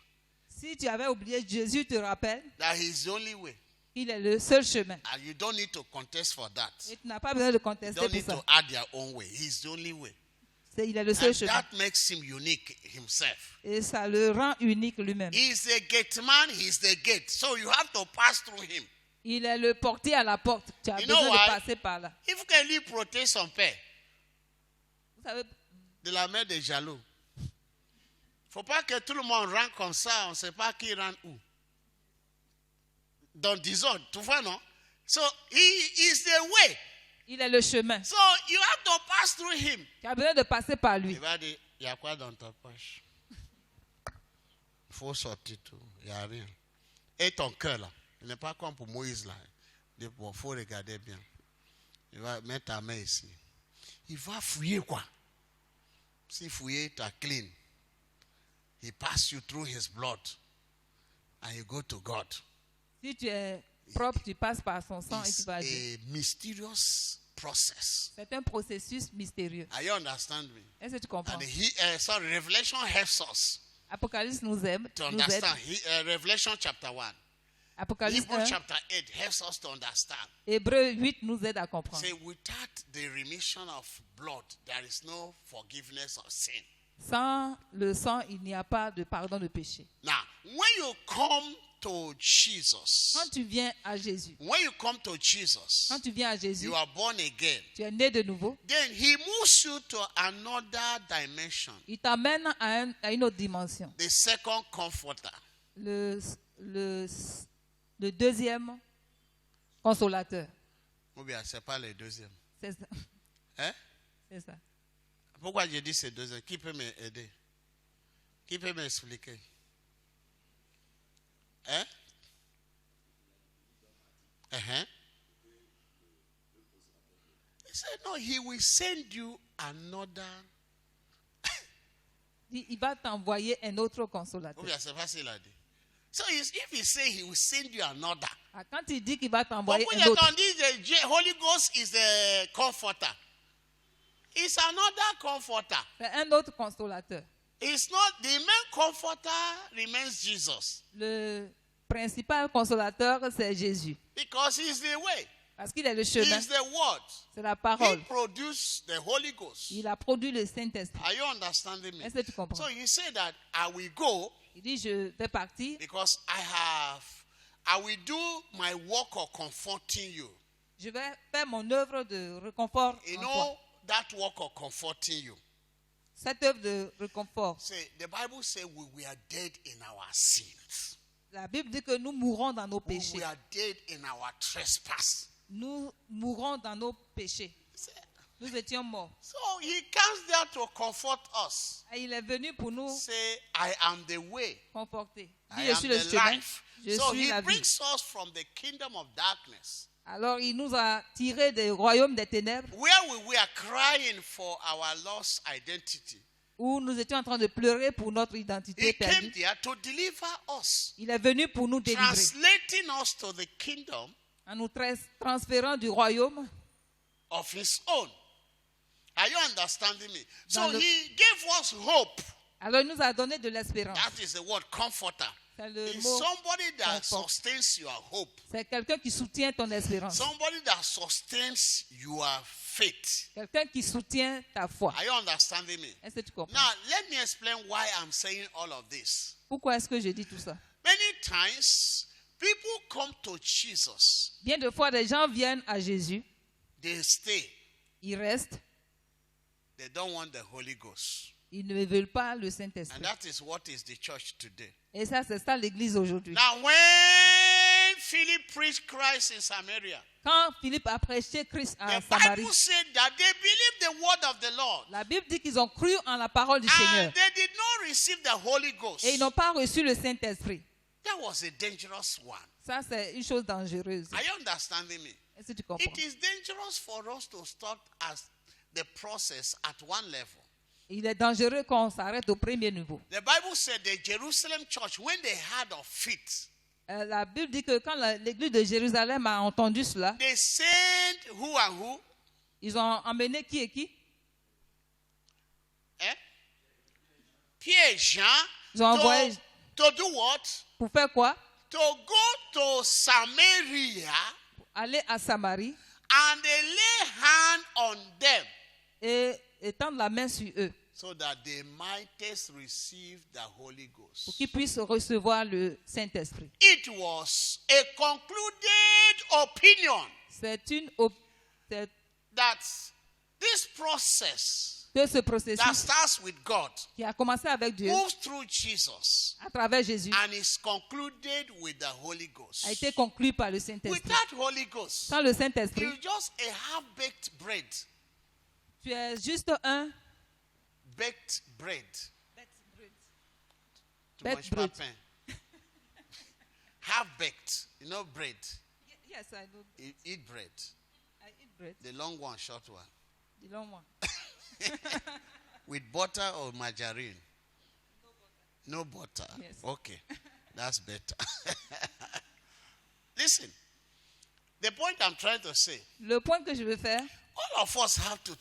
Speaker 3: Si tu avais oublié, Jésus te rappelle
Speaker 2: that He is the only way.
Speaker 3: qu'il est le seul chemin.
Speaker 2: And you don't need to contest for that.
Speaker 3: Et tu n'as pas besoin de
Speaker 2: You
Speaker 3: contester
Speaker 2: don't
Speaker 3: pour
Speaker 2: need to
Speaker 3: ça.
Speaker 2: add your own way. He's the only way.
Speaker 3: Il est le seul
Speaker 2: And
Speaker 3: chemin.
Speaker 2: that makes Him unique Himself.
Speaker 3: Et ça le rend unique lui-même.
Speaker 2: He's the gate man, He's the gate. So you have to pass through Him.
Speaker 3: Il est le portier à la porte. Tu as
Speaker 2: You know
Speaker 3: besoin
Speaker 2: why?
Speaker 3: de passer par là.
Speaker 2: If que lui protège son père
Speaker 3: Vous savez,
Speaker 2: de la main des jaloux, faut pas que tout le monde rentre comme ça, on ne sait pas qui rentre où. Dans 10 ans, tu vois, non? So, he is the way.
Speaker 3: il est le chemin.
Speaker 2: So, you have to pass through him.
Speaker 3: Tu as besoin de passer par lui.
Speaker 2: Il va dire, il y a quoi dans ta poche? Il faut sortir tout, il n'y a rien. Et ton cœur, là, il n'est pas comme pour Moïse, là. Il faut regarder bien. Il va mettre ta main ici. Il va fouiller, quoi. Si fouiller, tu as clean. He pass you through his blood. And you go to God.
Speaker 3: Si tu es propre, tu passes par son sang et tu
Speaker 2: It's
Speaker 3: vas à Dieu.
Speaker 2: a mysterious process.
Speaker 3: C'est un processus mystérieux.
Speaker 2: Are you understand me?
Speaker 3: Est-ce que tu comprends?
Speaker 2: And Revelation helps us
Speaker 3: Apocalypse nous aide.
Speaker 2: to
Speaker 3: Nous aide.
Speaker 2: understand. Revelation chapter 1.
Speaker 3: Apocalypse
Speaker 2: Hebrews
Speaker 3: 1,
Speaker 2: chapter 8 helps us to understand.
Speaker 3: Hébreux 8 nous aide à comprendre.
Speaker 2: Say, without the remission of blood, there is no forgiveness of sin.
Speaker 3: Sans le sang, il n'y a pas de pardon de péché.
Speaker 2: Now, when you come to Jesus,
Speaker 3: Quand tu viens à Jésus,
Speaker 2: when you come to Jesus,
Speaker 3: quand tu viens à Jésus,
Speaker 2: you are born again.
Speaker 3: tu es né de nouveau.
Speaker 2: Then he moves you to another dimension,
Speaker 3: Il t'amène à une autre dimension.
Speaker 2: the second comforter.
Speaker 3: Le deuxième consolateur.
Speaker 2: Ou bien, c'est pas le deuxième.
Speaker 3: C'est ça.
Speaker 2: Hein?
Speaker 3: C'est ça.
Speaker 2: Pourquoi j'ai dit c'est deuxième? Qui peut m'aider? Qui peut m'expliquer? Hein? Uh-huh. He said, no, he will send you another.
Speaker 3: Il va t'envoyer un autre
Speaker 2: Ou
Speaker 3: consolateur.
Speaker 2: bien, c'est pas ce qu'il a dit. So if he say he will send you another.
Speaker 3: Ah, quand il dit qu'il va
Speaker 2: But
Speaker 3: t'envoyer
Speaker 2: when
Speaker 3: un
Speaker 2: you
Speaker 3: autre,
Speaker 2: don't need the Holy Ghost is the comforter. It's another comforter.
Speaker 3: c'est un autre consolateur.
Speaker 2: It's not the main comforter remains Jesus.
Speaker 3: Le principal consolateur, c'est Jésus.
Speaker 2: Because he's the way.
Speaker 3: Parce qu'il est le chemin,
Speaker 2: He's the word.
Speaker 3: c'est la
Speaker 2: He
Speaker 3: parole.
Speaker 2: produced the Holy Ghost.
Speaker 3: Il a produit le Saint-Esprit.
Speaker 2: Are you understanding me?
Speaker 3: Est-ce que tu comprends?
Speaker 2: So you say that I will go
Speaker 3: Il dit, je vais partir,
Speaker 2: because I will do my work of comforting you.
Speaker 3: je vais faire mon œuvre de réconfort
Speaker 2: You
Speaker 3: en
Speaker 2: know
Speaker 3: toi.
Speaker 2: that work of comforting you.
Speaker 3: Cette œuvre de réconfort.
Speaker 2: Say the Bible says we are dead in our sins.
Speaker 3: La Bible dit que nous mourrons dans nos péchés.
Speaker 2: We are dead in our trespass.
Speaker 3: Nous mourrons dans nos péchés. Nous étions morts.
Speaker 2: So he comes there to comfort us.
Speaker 3: Et il est venu pour nous
Speaker 2: Say, I am the way.
Speaker 3: conforter.
Speaker 2: I
Speaker 3: Dit, je
Speaker 2: am
Speaker 3: suis le
Speaker 2: the
Speaker 3: chemin,
Speaker 2: life.
Speaker 3: je
Speaker 2: So
Speaker 3: suis
Speaker 2: he
Speaker 3: la vie.
Speaker 2: brings us from the kingdom of darkness,
Speaker 3: Alors il nous a tirés des royaumes des ténèbres
Speaker 2: where we were crying for our lost identity.
Speaker 3: où nous étions en train de pleurer pour notre
Speaker 2: He
Speaker 3: identité
Speaker 2: came
Speaker 3: perdue.
Speaker 2: there to deliver us,
Speaker 3: Il est venu pour nous délivrer
Speaker 2: translating us to the kingdom
Speaker 3: en nous transférant du royaume.
Speaker 2: of his own. Are you understanding me? So
Speaker 3: Dans le-
Speaker 2: he gave us hope.
Speaker 3: Alors il nous a donné de l'espérance.
Speaker 2: That is the word comforter.
Speaker 3: C'est le
Speaker 2: It's
Speaker 3: mot
Speaker 2: somebody that
Speaker 3: confort.
Speaker 2: sustains your hope.
Speaker 3: C'est quelqu'un qui soutient ton espérance.
Speaker 2: Somebody that sustains your faith.
Speaker 3: Quelqu'un qui soutient ta foi.
Speaker 2: Are you understanding me?
Speaker 3: Est-ce que tu comprends?
Speaker 2: Now, let me explain why I'm saying all of this.
Speaker 3: Pourquoi est-ce que je dis tout ça?
Speaker 2: Many times, people come to Jesus,
Speaker 3: Bien de fois, des gens viennent à Jésus,
Speaker 2: they stay,
Speaker 3: ils restent,
Speaker 2: they don't want the Holy Ghost.
Speaker 3: ils ne veulent pas le
Speaker 2: And
Speaker 3: Saint-Esprit.
Speaker 2: that is what is the church today.
Speaker 3: Et ça, c'est ça l'église aujourd'hui.
Speaker 2: Now, when Philip preached Christ in Samaria,
Speaker 3: Quand Philippe a prêché Christ à
Speaker 2: the
Speaker 3: Samarie,
Speaker 2: Bible said that they believed the word of the Lord.
Speaker 3: la Bible dit qu'ils ont cru en la parole du Seigneur.
Speaker 2: And they did not receive the Holy Ghost.
Speaker 3: Et ils n'ont pas reçu le Saint-Esprit.
Speaker 2: That was a dangerous one.
Speaker 3: Ça, c'est une chose dangereuse.
Speaker 2: Are you understanding me?
Speaker 3: Est-ce que tu comprends?
Speaker 2: It is dangerous for us to start as the process at one level.
Speaker 3: Il est dangereux qu'on s'arrête au premier niveau.
Speaker 2: The Bible said the Jerusalem church, when they heard of it,
Speaker 3: La Bible dit que quand l'église de Jérusalem a entendu cela,
Speaker 2: they sent who and who?
Speaker 3: ils ont emmené qui et qui?
Speaker 2: Eh? Pierre, Jean,
Speaker 3: Ils ont envoyé
Speaker 2: to do what?
Speaker 3: pour faire quoi?
Speaker 2: To go to Samaria
Speaker 3: Aller à Samarie
Speaker 2: and they lay hand on them
Speaker 3: et étendre la main sur eux
Speaker 2: so that they might receive the Holy
Speaker 3: pour
Speaker 2: Ghost.
Speaker 3: qu'ils puissent recevoir le Saint-Esprit.
Speaker 2: It was a concluded opinion
Speaker 3: C'est
Speaker 2: that this process
Speaker 3: que ce
Speaker 2: that
Speaker 3: processus
Speaker 2: starts with God
Speaker 3: qui a commencé avec Dieu
Speaker 2: moves through Jesus
Speaker 3: à travers Jésus
Speaker 2: and is concluded with the Holy Ghost.
Speaker 3: a été conclu par le Saint-Esprit.
Speaker 2: Without Holy Ghost,
Speaker 3: Sans le Saint-Esprit,
Speaker 2: you're just a half-baked bread.
Speaker 3: tu es juste un
Speaker 2: Baked bread. Too
Speaker 3: Baked
Speaker 2: much
Speaker 3: bread.
Speaker 2: pain. Half-baked. You know bread.
Speaker 3: Yes, I know.
Speaker 2: Eat bread.
Speaker 3: I eat bread.
Speaker 2: The long one, short one.
Speaker 3: The long one.
Speaker 2: With butter or margarine? No butter.
Speaker 3: Yes.
Speaker 2: Okay. That's better. Listen. The point I'm trying to say,
Speaker 3: Le point que je veux faire,
Speaker 2: all of us have to.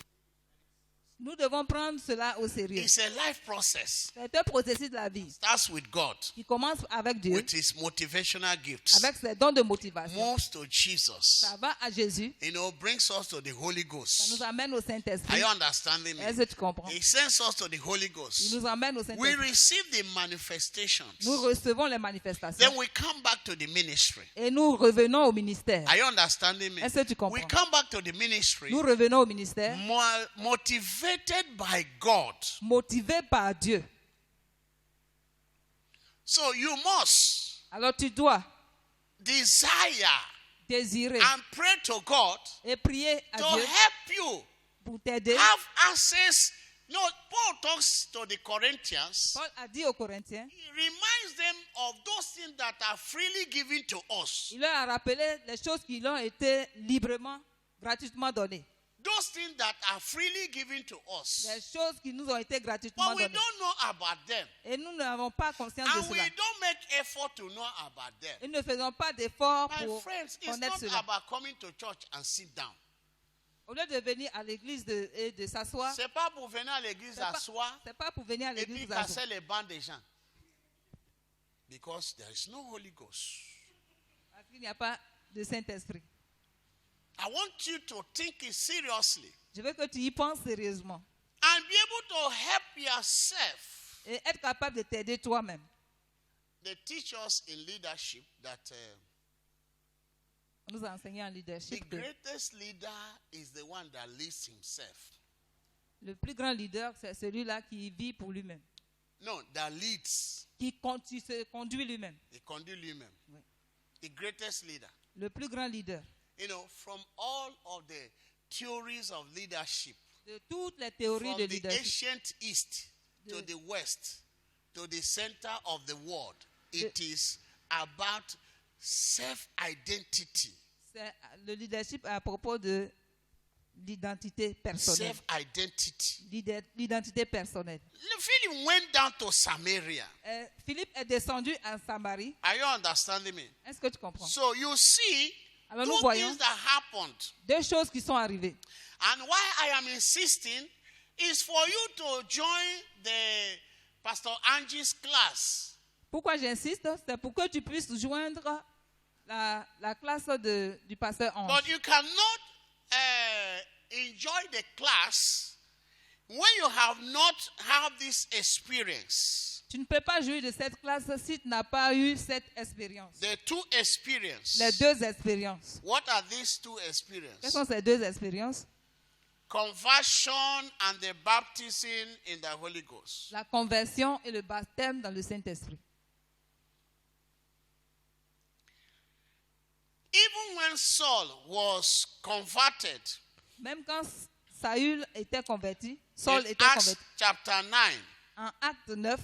Speaker 3: nous devons prendre cela au sérieux.
Speaker 2: It's a life process.
Speaker 3: C'est un processus de la vie
Speaker 2: Starts with God,
Speaker 3: qui commence avec Dieu,
Speaker 2: with his motivational gifts.
Speaker 3: avec ses dons de motivation.
Speaker 2: Moves to Jesus.
Speaker 3: Ça va à Jésus,
Speaker 2: You know, brings us to the Holy
Speaker 3: ça
Speaker 2: Ghost.
Speaker 3: nous amène au
Speaker 2: Are
Speaker 3: Saint-Esprit.
Speaker 2: you understanding me?
Speaker 3: Est-ce que tu comprends?
Speaker 2: He sends us to the Holy
Speaker 3: Il
Speaker 2: Ghost.
Speaker 3: nous amène au
Speaker 2: We
Speaker 3: Saint-Esprit.
Speaker 2: receive the manifestations.
Speaker 3: Nous recevons les manifestations
Speaker 2: Then we come back to the ministry.
Speaker 3: et nous revenons au ministère.
Speaker 2: Are you understanding me?
Speaker 3: Est-ce que tu comprends?
Speaker 2: We come back to the ministry
Speaker 3: Nous revenons au ministère
Speaker 2: motivated by God.
Speaker 3: motivés par Dieu.
Speaker 2: So you must
Speaker 3: Alors tu dois
Speaker 2: desire
Speaker 3: désirer
Speaker 2: and pray to God
Speaker 3: et prier à
Speaker 2: to
Speaker 3: Dieu
Speaker 2: help you
Speaker 3: pour t'aider.
Speaker 2: have access. No, Paul talks to the Corinthians.
Speaker 3: Paul a dit aux Corinthiens,
Speaker 2: He reminds them of those things that are freely given to us.
Speaker 3: il leur a rappelé les choses qui leur ont été librement, gratuitement données.
Speaker 2: Those things that are freely given to us.
Speaker 3: Les choses qui nous ont été gratuitement
Speaker 2: But we
Speaker 3: données.
Speaker 2: don't know about them.
Speaker 3: Et nous n'avons pas conscience de
Speaker 2: And we
Speaker 3: cela.
Speaker 2: don't make effort to know about them.
Speaker 3: Et nous ne faisons pas d'efforts
Speaker 2: My
Speaker 3: pour
Speaker 2: friends, it's
Speaker 3: connaître
Speaker 2: not
Speaker 3: cela.
Speaker 2: about coming to church and sit down.
Speaker 3: Au lieu de venir à l'église et de s'asseoir,
Speaker 2: C'est pas pour venir à l'église s'asseoir
Speaker 3: c'est pas pour venir à
Speaker 2: et puis
Speaker 3: l'église
Speaker 2: casser
Speaker 3: s'asseoir.
Speaker 2: les bancs des gens. Because there is no Holy Ghost.
Speaker 3: Parce qu'il n'y a pas de Saint-Esprit.
Speaker 2: I want you to think it seriously
Speaker 3: Je veux que tu y penses sérieusement
Speaker 2: and be able to help yourself.
Speaker 3: et être capable de t'aider toi-même.
Speaker 2: They teach us in leadership that
Speaker 3: On nous a enseigné en
Speaker 2: The
Speaker 3: leadership que
Speaker 2: greatest leader is the one that leads himself.
Speaker 3: le plus grand leader, c'est celui-là qui vit pour lui-même,
Speaker 2: No, that leads.
Speaker 3: qui se conduit lui-même.
Speaker 2: He conduit lui-même.
Speaker 3: Oui.
Speaker 2: The greatest leader.
Speaker 3: Le plus grand leader.
Speaker 2: You know, from all of the theories of leadership,
Speaker 3: De toutes les théories
Speaker 2: from
Speaker 3: de
Speaker 2: the
Speaker 3: leadership,
Speaker 2: ancient East to
Speaker 3: The-
Speaker 2: the West, to the center of the world, it is about self-identity.
Speaker 3: c'est le leadership à propos de l'identité personnelle.
Speaker 2: Self-identity.
Speaker 3: L'identité personnelle.
Speaker 2: Philip went down to Samaria.
Speaker 3: Philippe est descendu à Samarie.
Speaker 2: Are you understanding me?
Speaker 3: Est-ce que tu comprends?
Speaker 2: So you see,
Speaker 3: Alors nous
Speaker 2: two
Speaker 3: voyons
Speaker 2: things that happened.
Speaker 3: deux choses qui sont arrivées.
Speaker 2: And why I am insisting is for you to join the Pastor Angie's class.
Speaker 3: Pourquoi j'insiste? C'est pour que tu puisses joindre la classe du pasteur Ange.
Speaker 2: But you cannot enjoy the class when you have not had this experience.
Speaker 3: Tu ne peux pas jouir de cette classe si tu n'as pas eu cette expérience.
Speaker 2: The two experiences.
Speaker 3: Les deux expériences.
Speaker 2: What are these two
Speaker 3: Quelles
Speaker 2: experiences?
Speaker 3: sont ces deux expériences?
Speaker 2: Conversion and the baptism in the Holy Ghost.
Speaker 3: La conversion et le baptême dans le Saint-Esprit.
Speaker 2: Even when Saul was converted,
Speaker 3: Même quand Saül était converti, Saul
Speaker 2: in
Speaker 3: était
Speaker 2: Acts
Speaker 3: converti.
Speaker 2: chapter 9,
Speaker 3: En Acte 9,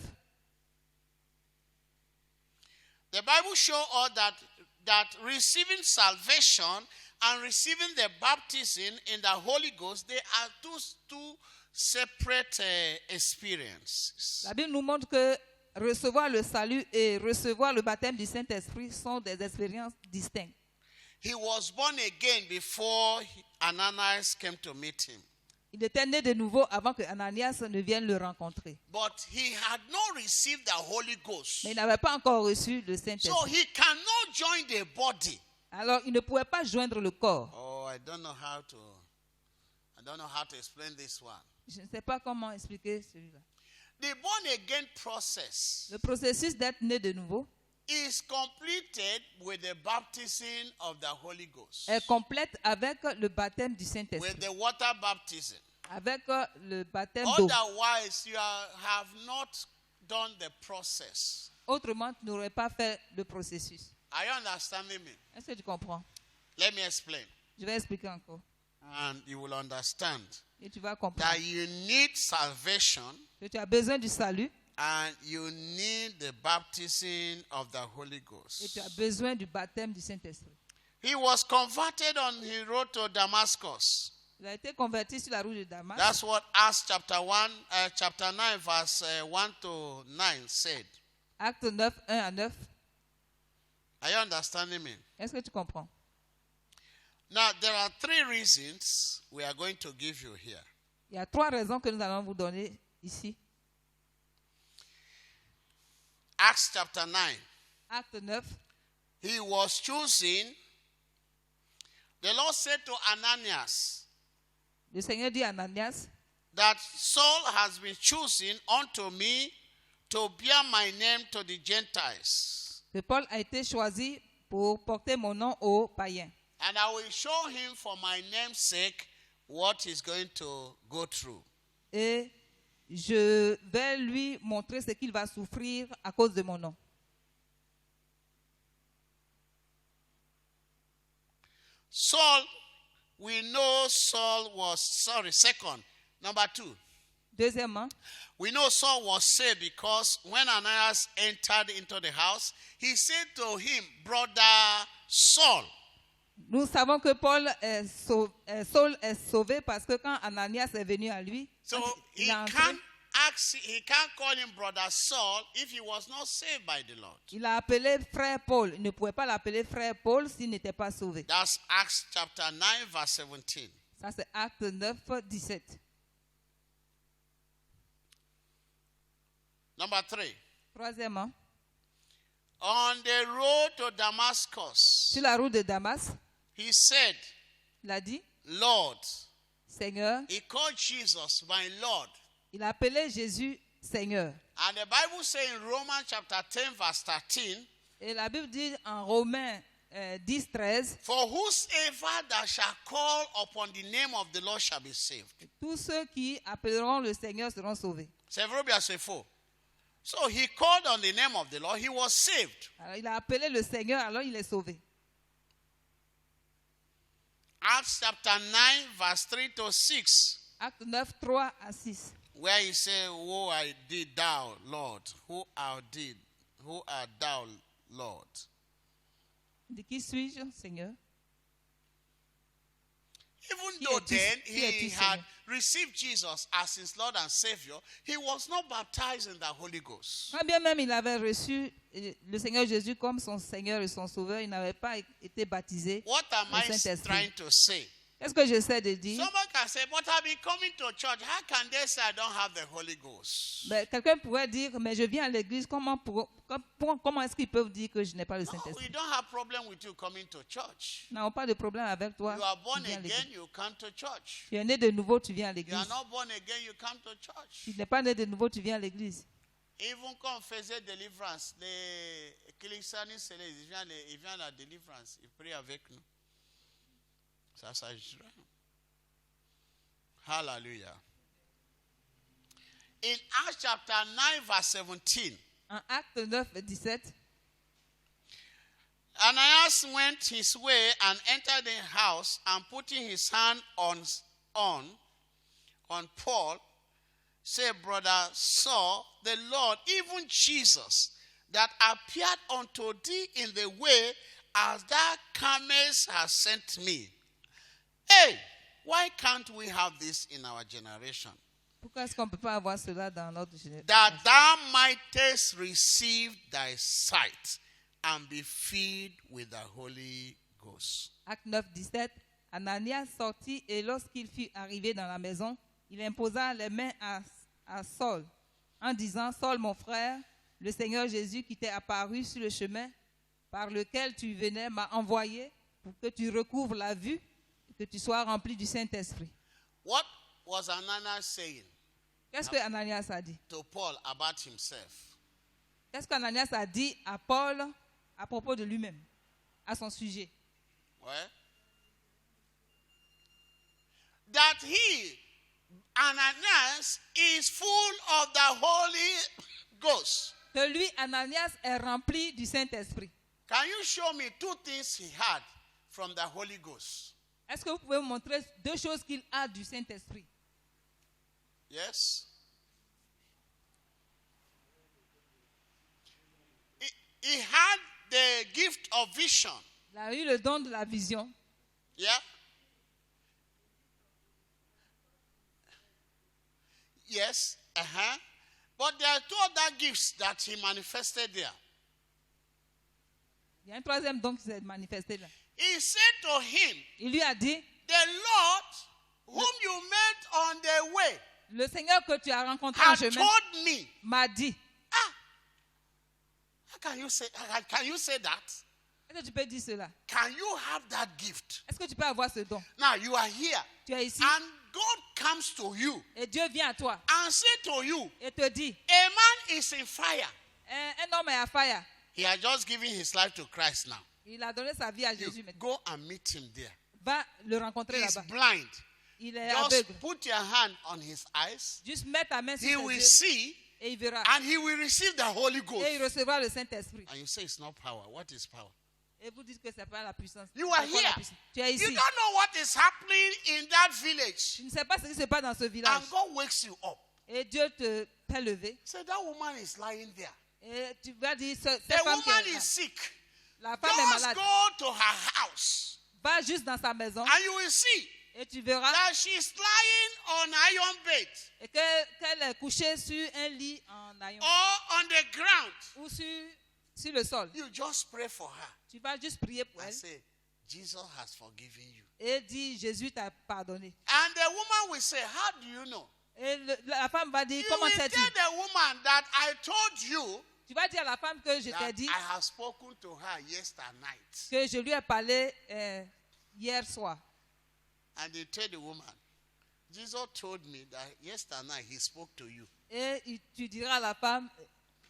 Speaker 2: the Bible shows us that receiving salvation and receiving the baptism in the Holy Ghost, they are two separate experiences.
Speaker 3: la Bible nous montre que recevoir le salut et recevoir le baptême du Saint-Esprit sont des expériences distinctes.
Speaker 2: He was born again before Ananias came to meet him.
Speaker 3: Il était né de nouveau avant que Ananias ne vienne le rencontrer.
Speaker 2: But he had not received the Holy Ghost.
Speaker 3: Mais il n'avait pas encore reçu le
Speaker 2: So
Speaker 3: Saint-Esprit.
Speaker 2: he cannot join the body.
Speaker 3: Alors, il ne pouvait pas joindre le corps.
Speaker 2: Oh, I don't know how to explain this one.
Speaker 3: Je ne sais pas comment expliquer celui-là.
Speaker 2: The born again process
Speaker 3: Le processus d'être né de nouveau
Speaker 2: is completed with the baptism of the Holy Ghost.
Speaker 3: est complète avec le baptême du
Speaker 2: With
Speaker 3: Saint-Esprit.
Speaker 2: the water baptism.
Speaker 3: Avec le baptême d'eau.
Speaker 2: Otherwise, you have not done the process.
Speaker 3: Autrement, tu n'aurais pas fait le processus.
Speaker 2: Are you understanding me?
Speaker 3: Est-ce que tu comprends?
Speaker 2: Let me explain.
Speaker 3: Je vais expliquer encore.
Speaker 2: And you will understand
Speaker 3: Et tu vas comprendre
Speaker 2: that you need salvation
Speaker 3: que tu as besoin du salut
Speaker 2: and you need the baptism of the Holy
Speaker 3: et tu
Speaker 2: Ghost.
Speaker 3: as besoin du baptême du Saint-Esprit.
Speaker 2: He was converted on his road to Damascus.
Speaker 3: Il a été converti sur la route de Damas.
Speaker 2: That's what Acts chapter 9, verse 1 to 9 said.
Speaker 3: Acte 9, 1 à 9.
Speaker 2: Are you understanding me?
Speaker 3: Est-ce que tu comprends?
Speaker 2: Now, there are three reasons we are going to give you here.
Speaker 3: Il y a trois raisons que nous allons vous donner ici.
Speaker 2: Acts chapter 9.
Speaker 3: Acte 9.
Speaker 2: He was choosing. The Lord said to Ananias
Speaker 3: Le Seigneur dit à Ananias,
Speaker 2: that Saul has been chosen unto me to bear my name to the Gentiles.
Speaker 3: que Paul a été choisi pour porter mon nom aux païens.
Speaker 2: And I will show him for my name's sake what he's going to go through.
Speaker 3: Et je vais lui montrer ce qu'il va souffrir à cause de mon nom.
Speaker 2: Saul, we know Saul was, second. Number 2.
Speaker 3: Deuxièmement,
Speaker 2: We know Saul was saved because when Ananias entered into the house, he said to him, Brother Saul.
Speaker 3: nous savons que Saul est sauvé parce que quand Ananias est venu à lui,
Speaker 2: So
Speaker 3: quand
Speaker 2: he
Speaker 3: il a entré,
Speaker 2: can't call him Brother Saul if he was not saved by the Lord.
Speaker 3: il a appelé frère Paul. Il ne pouvait pas l'appeler frère Paul s'il n'était pas sauvé.
Speaker 2: That's Acts chapter 9, verse 17.
Speaker 3: Ça, c'est Acte 9, 17.
Speaker 2: Number 3.
Speaker 3: Troisièmement,
Speaker 2: On the road to Damascus,
Speaker 3: sur la route de Damas,
Speaker 2: he said,
Speaker 3: il a dit,
Speaker 2: Lord.
Speaker 3: Seigneur,
Speaker 2: He called Jesus my Lord.
Speaker 3: il a appelé Jésus Seigneur.
Speaker 2: And the Bible says in Romans chapter 10, verse 13,
Speaker 3: Et la Bible dit en Romains 10, 13.
Speaker 2: For whosoever that shall call upon the name of the Lord shall be saved.
Speaker 3: Tous ceux qui appelleront le Seigneur seront sauvés.
Speaker 2: Several be as a fool. So he called on the name of the Lord, he was saved.
Speaker 3: Alors, il a appelé le Seigneur, alors il est sauvé.
Speaker 2: Acts chapter 9, verse 3 to 6,
Speaker 3: Acte 9, 3 à 6.
Speaker 2: where he said, Who art thou, Lord? Who art thou, Lord?
Speaker 3: De qui suis-je, Seigneur?
Speaker 2: Even
Speaker 3: Qui
Speaker 2: though
Speaker 3: es-tu,
Speaker 2: then
Speaker 3: qui es-tu,
Speaker 2: he had
Speaker 3: Seigneur?
Speaker 2: received Jesus as his Lord and Savior, he was not baptized in the Holy Ghost.
Speaker 3: Quand bien même il avait reçu le Seigneur Jésus comme son Seigneur et son Sauveur, il n'avait pas été baptisé
Speaker 2: What am
Speaker 3: au
Speaker 2: I
Speaker 3: Saint-Esprit.
Speaker 2: trying to say?
Speaker 3: Qu'est-ce que j'essaie de dire?
Speaker 2: Someone can say, But I've been coming to church. How can they say I don't have the Holy Ghost?
Speaker 3: Ben, quelqu'un pourrait dire, mais je viens à l'église, comment est-ce qu'ils peuvent dire que je n'ai pas le
Speaker 2: No,
Speaker 3: Saint-Esprit?
Speaker 2: we don't have problem with you coming to church.
Speaker 3: Nous n'avons pas de problème avec toi.
Speaker 2: You are born
Speaker 3: Tu viens à l'église.
Speaker 2: again, you come to church.
Speaker 3: Tu es né de nouveau, tu viens à
Speaker 2: You
Speaker 3: l'église.
Speaker 2: are not born again, you come to church.
Speaker 3: Tu n'es pas né de nouveau, tu viens à l'église.
Speaker 2: Even quand on faisait délivrance, les Kilisani Célés, ils viennent à la délivrance, ils prient avec nous. Ça s'agira. Hallelujah. In Acts chapter 9, verse 17,
Speaker 3: En Acte 9, 17,
Speaker 2: Ananias went his way and entered the house, and putting his hand on Paul, said, Brother Saul, the Lord, even Jesus, that appeared unto thee in the way as thou camest, has sent me. Hey, why can't we have this in our generation?
Speaker 3: pourquoi est-ce qu'on ne peut pas avoir cela dans notre génération?
Speaker 2: That thou mightest receive thy sight and be filled with the Holy Ghost.
Speaker 3: Acte 9, 17, Ananias sortit et lorsqu'il fut arrivé dans la maison, il imposa les mains à Saul en disant, Saul mon frère, le Seigneur Jésus qui t'est apparu sur le chemin par lequel tu venais m'a envoyé pour que tu recouvres la vue et que tu sois rempli du Saint-Esprit.
Speaker 2: What was Ananias saying
Speaker 3: Qu'est-ce que Ananias a dit?
Speaker 2: to Paul about himself?
Speaker 3: Qu'est-ce qu'Ananias a dit à Paul à propos de lui-même, à son sujet?
Speaker 2: Well, that he, Ananias, is full of the Holy Ghost.
Speaker 3: Que lui, Ananias, est rempli du Saint-Esprit.
Speaker 2: Can you show me two things he had from the Holy Ghost?
Speaker 3: Est-ce que vous pouvez me montrer deux choses qu'il a du Saint-Esprit?
Speaker 2: Yes. He had the gift of vision.
Speaker 3: Il a eu le don de la vision.
Speaker 2: Yeah. Yes. But there are two other gifts that he manifested there.
Speaker 3: Il y a un troisième don qui s'est manifesté là.
Speaker 2: He said to him,
Speaker 3: Il lui a dit,
Speaker 2: the Lord whom you met on the way
Speaker 3: le Seigneur que tu as rencontré en
Speaker 2: had
Speaker 3: chemin
Speaker 2: told me.
Speaker 3: m'a dit.
Speaker 2: How can you say that?
Speaker 3: Est-ce que tu peux dire cela?
Speaker 2: Can you have that gift?
Speaker 3: Est-ce que tu peux avoir ce don?
Speaker 2: Now you are here,
Speaker 3: Tu es ici
Speaker 2: and God comes to you
Speaker 3: et Dieu vient à toi
Speaker 2: and say to you,
Speaker 3: et te dit,
Speaker 2: a man is in fire.
Speaker 3: un homme est à fire.
Speaker 2: He had just given his life to Christ now.
Speaker 3: Il a donné sa vie à
Speaker 2: You
Speaker 3: Jésus maintenant.
Speaker 2: go and meet him there.
Speaker 3: Va le rencontrer
Speaker 2: He's
Speaker 3: là-bas.
Speaker 2: blind.
Speaker 3: Il est
Speaker 2: Just
Speaker 3: aveugle.
Speaker 2: put your hand on his eyes.
Speaker 3: Juste mets ta main sur
Speaker 2: He
Speaker 3: ses
Speaker 2: will
Speaker 3: yeux
Speaker 2: see
Speaker 3: et il verra.
Speaker 2: and he will receive the Holy Ghost.
Speaker 3: Et il recevra le Saint-Esprit.
Speaker 2: And you say it's not power. What is power?
Speaker 3: Et vous dites que ce n'est pas la puissance.
Speaker 2: You
Speaker 3: C'est
Speaker 2: are
Speaker 3: quoi la
Speaker 2: here.
Speaker 3: puissance? Tu es
Speaker 2: You
Speaker 3: ici.
Speaker 2: don't know what is happening in that village.
Speaker 3: Tu ne sais pas ce qui se passe dans ce village.
Speaker 2: And God wakes you up.
Speaker 3: Et Dieu te fait lever.
Speaker 2: Say that woman is lying there.
Speaker 3: Et tu vas dire, cette
Speaker 2: The
Speaker 3: femme qui
Speaker 2: woman
Speaker 3: est
Speaker 2: is
Speaker 3: là,
Speaker 2: sick.
Speaker 3: la femme est
Speaker 2: Just
Speaker 3: malade.
Speaker 2: go to her house
Speaker 3: Va juste dans sa maison
Speaker 2: and you will see
Speaker 3: et tu verras
Speaker 2: that she's lying on iron bed
Speaker 3: et qu'elle est couchée sur un lit en haillons
Speaker 2: or on the ground.
Speaker 3: ou sur le sol.
Speaker 2: You just pray for her
Speaker 3: Tu vas juste prier pour
Speaker 2: and
Speaker 3: elle
Speaker 2: say, Jesus has forgiven you.
Speaker 3: et dis, Jésus t'a pardonné.
Speaker 2: And the woman will say, how do you know?
Speaker 3: Et la femme va dire,
Speaker 2: You
Speaker 3: comment
Speaker 2: will
Speaker 3: sais-tu?
Speaker 2: tell the woman that I told you
Speaker 3: Tu vas dire à la femme que je
Speaker 2: that
Speaker 3: t'ai dit
Speaker 2: I have spoken to her yesterday night.
Speaker 3: que je lui ai parlé hier soir.
Speaker 2: And they tell the woman, Jesus told me that yesterday night he spoke to you.
Speaker 3: Et tu diras à la femme,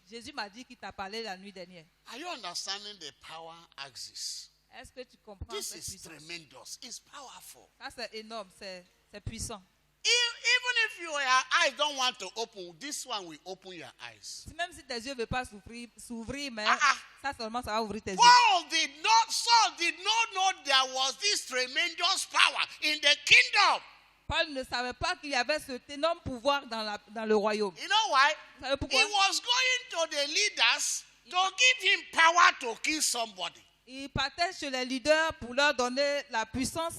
Speaker 3: Jésus m'a dit qu'il t'a parlé la nuit dernière.
Speaker 2: Are you understanding the power axis?
Speaker 3: Est-ce que tu comprends
Speaker 2: This
Speaker 3: cette
Speaker 2: is
Speaker 3: puissance?
Speaker 2: tremendous. It's powerful.
Speaker 3: Ça, c'est énorme, c'est puissant.
Speaker 2: Even if your eyes don't want to open, this one will open your eyes.
Speaker 3: Même si tes yeux ne veulent pas s'ouvrir, mais
Speaker 2: Ah, ah.
Speaker 3: ça seulement, ça va ouvrir tes yeux.
Speaker 2: Saul did not know there was this tremendous power in the kingdom.
Speaker 3: Paul ne savait pas qu'il y avait cet énorme pouvoir dans le royaume.
Speaker 2: You know why?
Speaker 3: Vous savez pourquoi?
Speaker 2: He was going to the leaders to give him power to kill somebody.
Speaker 3: Il partait chez les leaders pour leur donner la puissance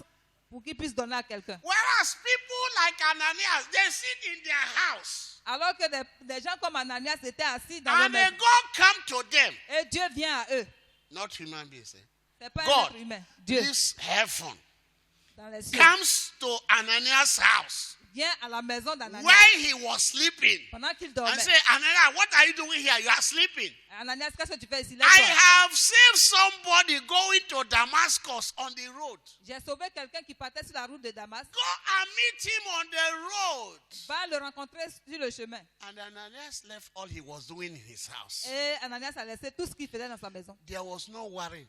Speaker 3: pour qu'ils puissent donner à quelqu'un.
Speaker 2: Whereas people like Ananias, they sit in their house.
Speaker 3: Alors que des gens comme Ananias étaient assis dans
Speaker 2: And
Speaker 3: leur
Speaker 2: may
Speaker 3: maison.
Speaker 2: God come to them.
Speaker 3: Et Dieu vient à eux.
Speaker 2: Not human beings.
Speaker 3: C'est pas un
Speaker 2: God,
Speaker 3: être humain. Dieu,
Speaker 2: this heaven
Speaker 3: dans les cieux,
Speaker 2: comes to Ananias' house
Speaker 3: vient à la maison d'Ananias
Speaker 2: while he was sleeping
Speaker 3: pendant qu'il
Speaker 2: and
Speaker 3: dormait.
Speaker 2: say, Ananias, what are you doing here? You are sleeping.
Speaker 3: Ananias, qu'est-ce que tu fais ici?
Speaker 2: I
Speaker 3: Lève-toi.
Speaker 2: have saved somebody going to Damascus on the road.
Speaker 3: J'ai sauvé quelqu'un qui partait sur la route de Damas.
Speaker 2: Go and meet him on the road.
Speaker 3: Va le rencontrer sur le chemin.
Speaker 2: And Ananias left all he was doing in his house.
Speaker 3: Et Ananias a laissé tout ce qu'il faisait dans sa maison.
Speaker 2: There was no worrying.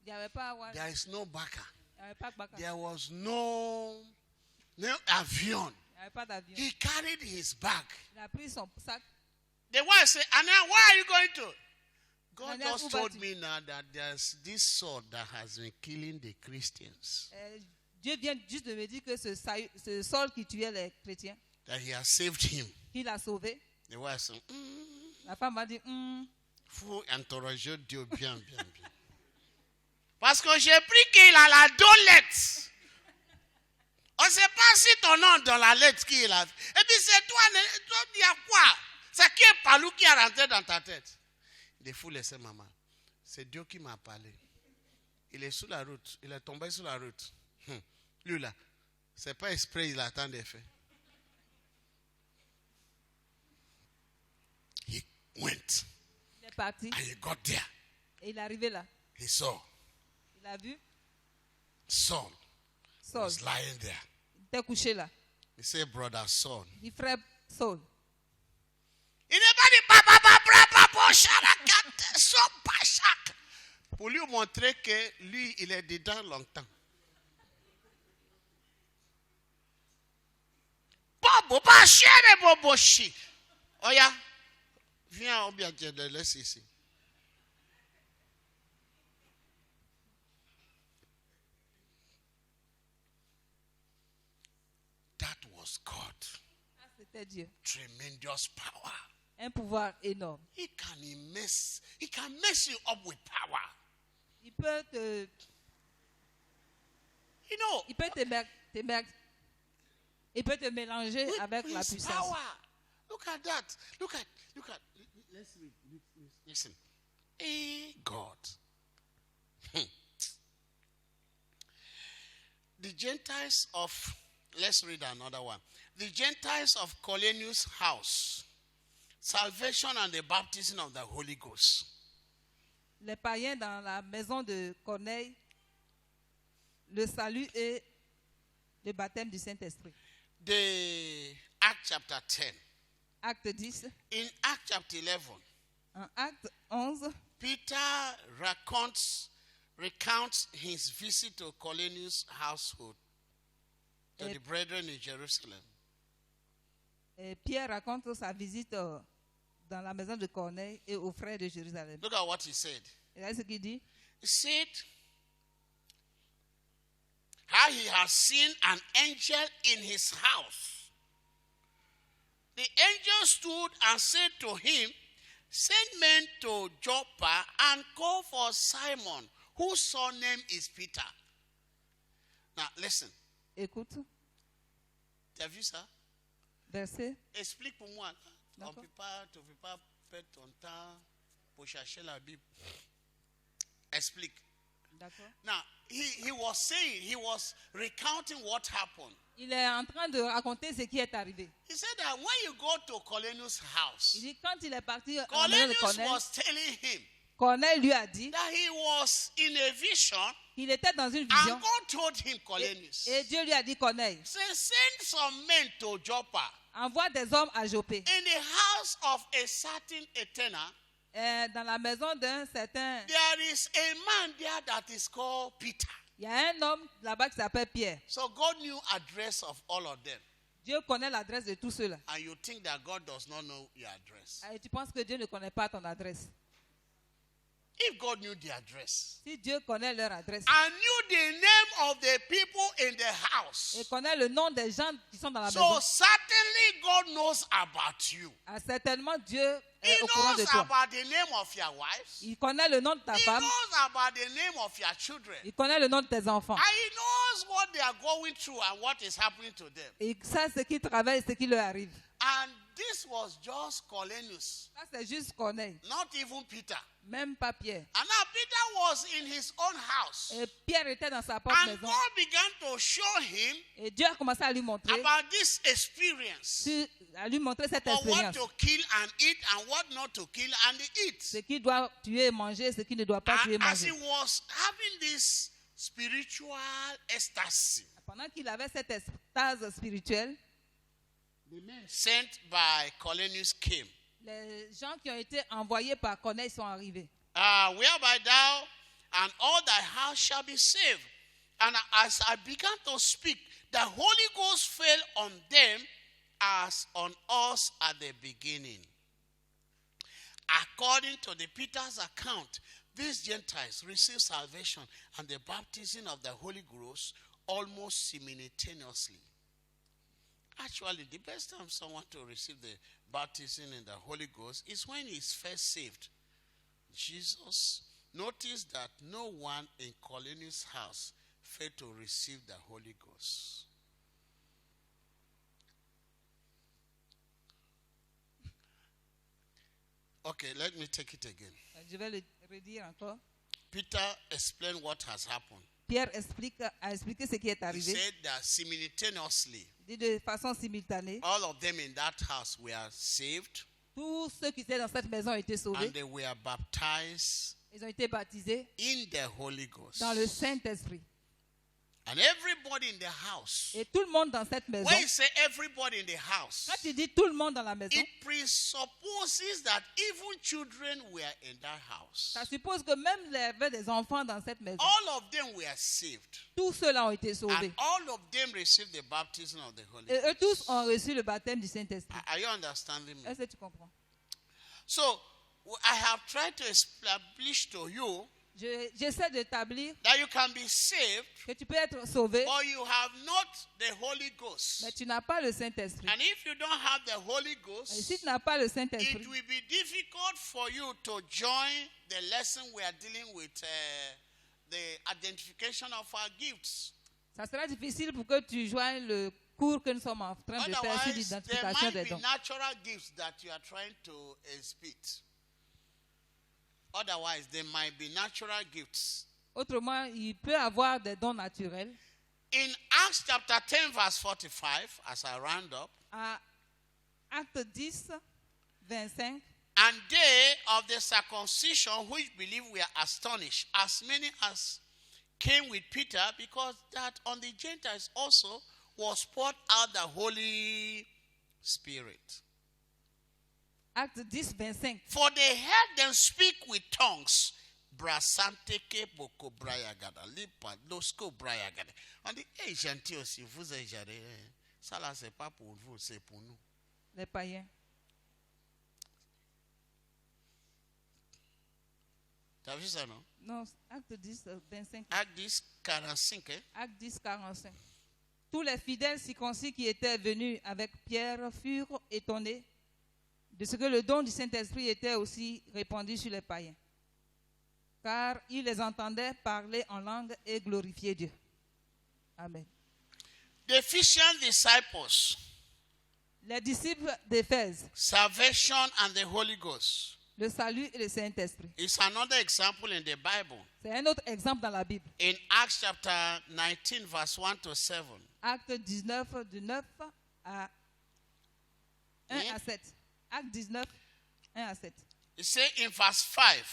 Speaker 3: Il n'y avait pas à voir.
Speaker 2: There is no baka.
Speaker 3: Il n'y avait pas de bac. Il
Speaker 2: There was no avion.
Speaker 3: n'y avait pas d'avion.
Speaker 2: He carried his bag.
Speaker 3: Il a pris son sac.
Speaker 2: The wife said, Ananias, where are you going to? God
Speaker 3: Ananias,
Speaker 2: just
Speaker 3: où
Speaker 2: told
Speaker 3: vas-tu?
Speaker 2: me now that there's this sword that has been killing the Christians.
Speaker 3: Dieu vient juste de me dire que ce Saul qui tuait les chrétiens,
Speaker 2: That he has saved him.
Speaker 3: qu'il a sauvé.
Speaker 2: The wife said,
Speaker 3: La femme a dit,
Speaker 2: faut interroger Dieu bien. Parce que j'ai pris qu'il a la dolette. On ne sait pas si ton nom dans la lettre qu'il a. Et puis c'est toi, il y a quoi? C'est qui est Palou qui est rentré dans ta tête? Il faut laisser maman. C'est Dieu qui m'a parlé. Il est sur la route. Il est tombé sur la route. Lui là, c'est pas exprès, il attend des faits. He went
Speaker 3: il est parti.
Speaker 2: and he got there.
Speaker 3: Et il est arrivé là.
Speaker 2: He saw
Speaker 3: Il a vu
Speaker 2: Saul
Speaker 3: Saul.
Speaker 2: was lying there.
Speaker 3: Il était couché là.
Speaker 2: He said, brother Saul.
Speaker 3: Il dit, frère Saul.
Speaker 2: Il n'est pas dit papa, pour lui montrer que lui, il est dedans longtemps. Bobo, pas chérie, bobo, chi. Oya, viens, on bien te laisse ici. That was God.
Speaker 3: Ah, c'était Dieu.
Speaker 2: Tremendous power.
Speaker 3: Un pouvoir énorme.
Speaker 2: He can mess you up with power.
Speaker 3: Il peut te,
Speaker 2: You know,
Speaker 3: il peut il peut te mélanger
Speaker 2: with
Speaker 3: avec la
Speaker 2: his
Speaker 3: puissance.
Speaker 2: power. Look at that. Look at. Let's read. Listen. Hey, God. The Gentiles of, let's read another one. The Gentiles of Cornelius' house, salvation and the baptism of the Holy Ghost.
Speaker 3: Les païens dans la maison de Corneille, le salut et le baptême du Saint-Esprit.
Speaker 2: The Acts chapter 10.
Speaker 3: Acte 10.
Speaker 2: In Acts chapter 11,
Speaker 3: En acte 11,
Speaker 2: Peter recounts his visit to Cornelius' household, to the brethren in Jerusalem.
Speaker 3: Pierre raconte sa visite dans la maison de Corneille et aux frères de Jérusalem.
Speaker 2: Look at what he said.
Speaker 3: Et là, ce qu'il dit,
Speaker 2: He said how he has seen an angel in his house. The angel stood and said to him, send men to Joppa and call for Simon, whose surname is Peter. Now listen,
Speaker 3: écoute,
Speaker 2: tu as vu ça?
Speaker 3: verset.
Speaker 2: Explique pour moi. Tu ne
Speaker 3: D'accord.
Speaker 2: peux pas perdre ton temps pour chercher la Bible. Explique.
Speaker 3: D'accord.
Speaker 2: Now, he was recounting what happened.
Speaker 3: Il est en train de raconter ce qui est arrivé.
Speaker 2: He said that when you go to Cornelius' house,
Speaker 3: Il dit, quand il est parti à la maison de
Speaker 2: Cornelius
Speaker 3: Corneille,
Speaker 2: was telling him
Speaker 3: Corneille lui a dit
Speaker 2: that he was in a vision,
Speaker 3: qu'il était dans une
Speaker 2: and
Speaker 3: vision.
Speaker 2: God told him, Cornelius,
Speaker 3: Et Dieu lui a dit, Corneille,
Speaker 2: say, send some men to Joppa
Speaker 3: envoie des hommes à Jopé.
Speaker 2: in the house of a certain Eternal,
Speaker 3: dans la maison d'un certain...
Speaker 2: there is a man there that is called Peter.
Speaker 3: Il y a un homme là-bas qui s'appelle Pierre.
Speaker 2: So God knew address of all of them.
Speaker 3: Dieu connaît l'adresse de tous ceux-là.
Speaker 2: And you think that God does not know your address.
Speaker 3: Et tu penses que Dieu ne connaît pas ton adresse.
Speaker 2: If God knew the address
Speaker 3: Si Dieu connaît leur adresse
Speaker 2: and knew the name of the people in the
Speaker 3: et
Speaker 2: house,
Speaker 3: connaît le nom des gens qui sont dans la
Speaker 2: so
Speaker 3: maison,
Speaker 2: certainly God knows about you.
Speaker 3: certainement Dieu
Speaker 2: He
Speaker 3: est au courant de
Speaker 2: knows
Speaker 3: toi.
Speaker 2: about the name of your wives.
Speaker 3: Il connaît le nom de ta
Speaker 2: He
Speaker 3: femme.
Speaker 2: knows about the name of your children.
Speaker 3: Il connaît le nom de tes enfants.
Speaker 2: And he knows what they are going through and what is happening to them.
Speaker 3: Il sait ce qui travaille, ce qui leur arrive.
Speaker 2: And this was just Cornelius,
Speaker 3: Ça, c'est juste Corneille,
Speaker 2: not even Peter.
Speaker 3: même pas Pierre.
Speaker 2: And now Peter was in his own house.
Speaker 3: Et Pierre était dans sa propre
Speaker 2: And
Speaker 3: maison.
Speaker 2: God began to show him
Speaker 3: Et Dieu a commencé à lui montrer,
Speaker 2: about this experience
Speaker 3: cette
Speaker 2: of what
Speaker 3: expérience.
Speaker 2: to kill and eat and what not to kill and eat.
Speaker 3: Ce qui doit tuer et manger, ce qui ne doit pas tuer et
Speaker 2: And as he
Speaker 3: manger.
Speaker 2: was having this spiritual ecstasy,
Speaker 3: Pendant qu'il avait cette extase spirituelle,
Speaker 2: the men sent by Cornelius came.
Speaker 3: les gens qui ont été envoyés par Corneille sont arrivés.
Speaker 2: Whereby thou and all thy house shall be saved. And as I began to speak, the Holy Ghost fell on them as on us at the beginning. According to the Peter's account, these Gentiles received salvation and the baptism of the Holy Ghost almost simultaneously. Actually, the best time someone to receive the baptism in the Holy Ghost is when he's first saved. Jesus noticed that no one in Cornelius' house failed to receive the Holy Ghost. Okay, let me take it again.
Speaker 3: Je vais le redire encore.
Speaker 2: Peter explained what has happened.
Speaker 3: Pierre a expliqué ce qui est
Speaker 2: He
Speaker 3: arrivé.
Speaker 2: said that simultaneously,
Speaker 3: Il dit de façon simultanée,
Speaker 2: all of them in that house were saved
Speaker 3: tous ceux qui étaient dans cette maison ont été sauvés.
Speaker 2: and they were baptized
Speaker 3: Ils ont été baptisés
Speaker 2: in the Holy Ghost.
Speaker 3: dans le Saint-Esprit.
Speaker 2: And everybody in the house,
Speaker 3: Et tout le monde dans cette maison,
Speaker 2: when you say everybody in the house,
Speaker 3: quand tu dis tout le monde dans la maison,
Speaker 2: it presupposes that even children were in that house.
Speaker 3: ça suppose que même il y avait des enfants dans cette maison.
Speaker 2: All of them were saved.
Speaker 3: Tous ceux-là ont été sauvés.
Speaker 2: And all of them received the baptism of the Holy
Speaker 3: Et eux
Speaker 2: Ghost.
Speaker 3: tous ont reçu le baptême du Saint-Esprit.
Speaker 2: Are you understanding me?
Speaker 3: Est-ce que tu comprends?
Speaker 2: So, I have tried to establish to you
Speaker 3: J'essaie d'établir
Speaker 2: that you can be saved,
Speaker 3: que tu peux être sauvé,
Speaker 2: but you have not the Holy Ghost.
Speaker 3: mais tu n'as pas le Saint-Esprit.
Speaker 2: And if you don't have the Holy
Speaker 3: Et
Speaker 2: Ghost,
Speaker 3: si tu n'as pas le
Speaker 2: it
Speaker 3: Saint-Esprit,
Speaker 2: will be difficult for you to join the lesson we are dealing with, the identification of our gifts.
Speaker 3: ça sera difficile pour que tu joignes le cours que nous sommes en train de faire sur
Speaker 2: Otherwise, there
Speaker 3: l'identification
Speaker 2: might
Speaker 3: des
Speaker 2: be
Speaker 3: dons.
Speaker 2: natural gifts that you are trying to exhibit. Otherwise, there might be natural gifts.
Speaker 3: Autrement, il peut avoir des dons naturels.
Speaker 2: In Acts chapter 10, verse 45, as I round up,
Speaker 3: À Acte 10, 25,
Speaker 2: and they of the circumcision which believed were astonished, as many as came with Peter, because that on the Gentiles also was poured out the Holy Spirit.
Speaker 3: Acte 10, 25.
Speaker 2: For they heard them speak with tongues. Brasanteke boko brayagada, lipa losko brayagada. On dit, hey, gentil aussi, vous êtes géré. Ça là, c'est pas pour vous, c'est pour nous.
Speaker 3: Les païens.
Speaker 2: T'as vu ça, non?
Speaker 3: Non, Acte 10, 25.
Speaker 2: Acte 10, 45, hein?
Speaker 3: Acte 10, 45. Tous les fidèles circoncis qui étaient venus avec Pierre furent étonnés de ce que le don du Saint-Esprit était aussi répandu sur les païens. Car ils les entendaient parler en langue et glorifier Dieu. Amen.
Speaker 2: The Ephesian disciples,
Speaker 3: Les disciples d'Éphèse,
Speaker 2: salvation and the Holy Ghost,
Speaker 3: le salut et le Saint-Esprit.
Speaker 2: is another example in the Bible.
Speaker 3: C'est un autre exemple dans la Bible.
Speaker 2: In Acts chapter 19, verse 1 to 7.
Speaker 3: Acte 19, du 9 à 1 à 7. Acte 19, 1 à 7.
Speaker 2: It says in verse 5,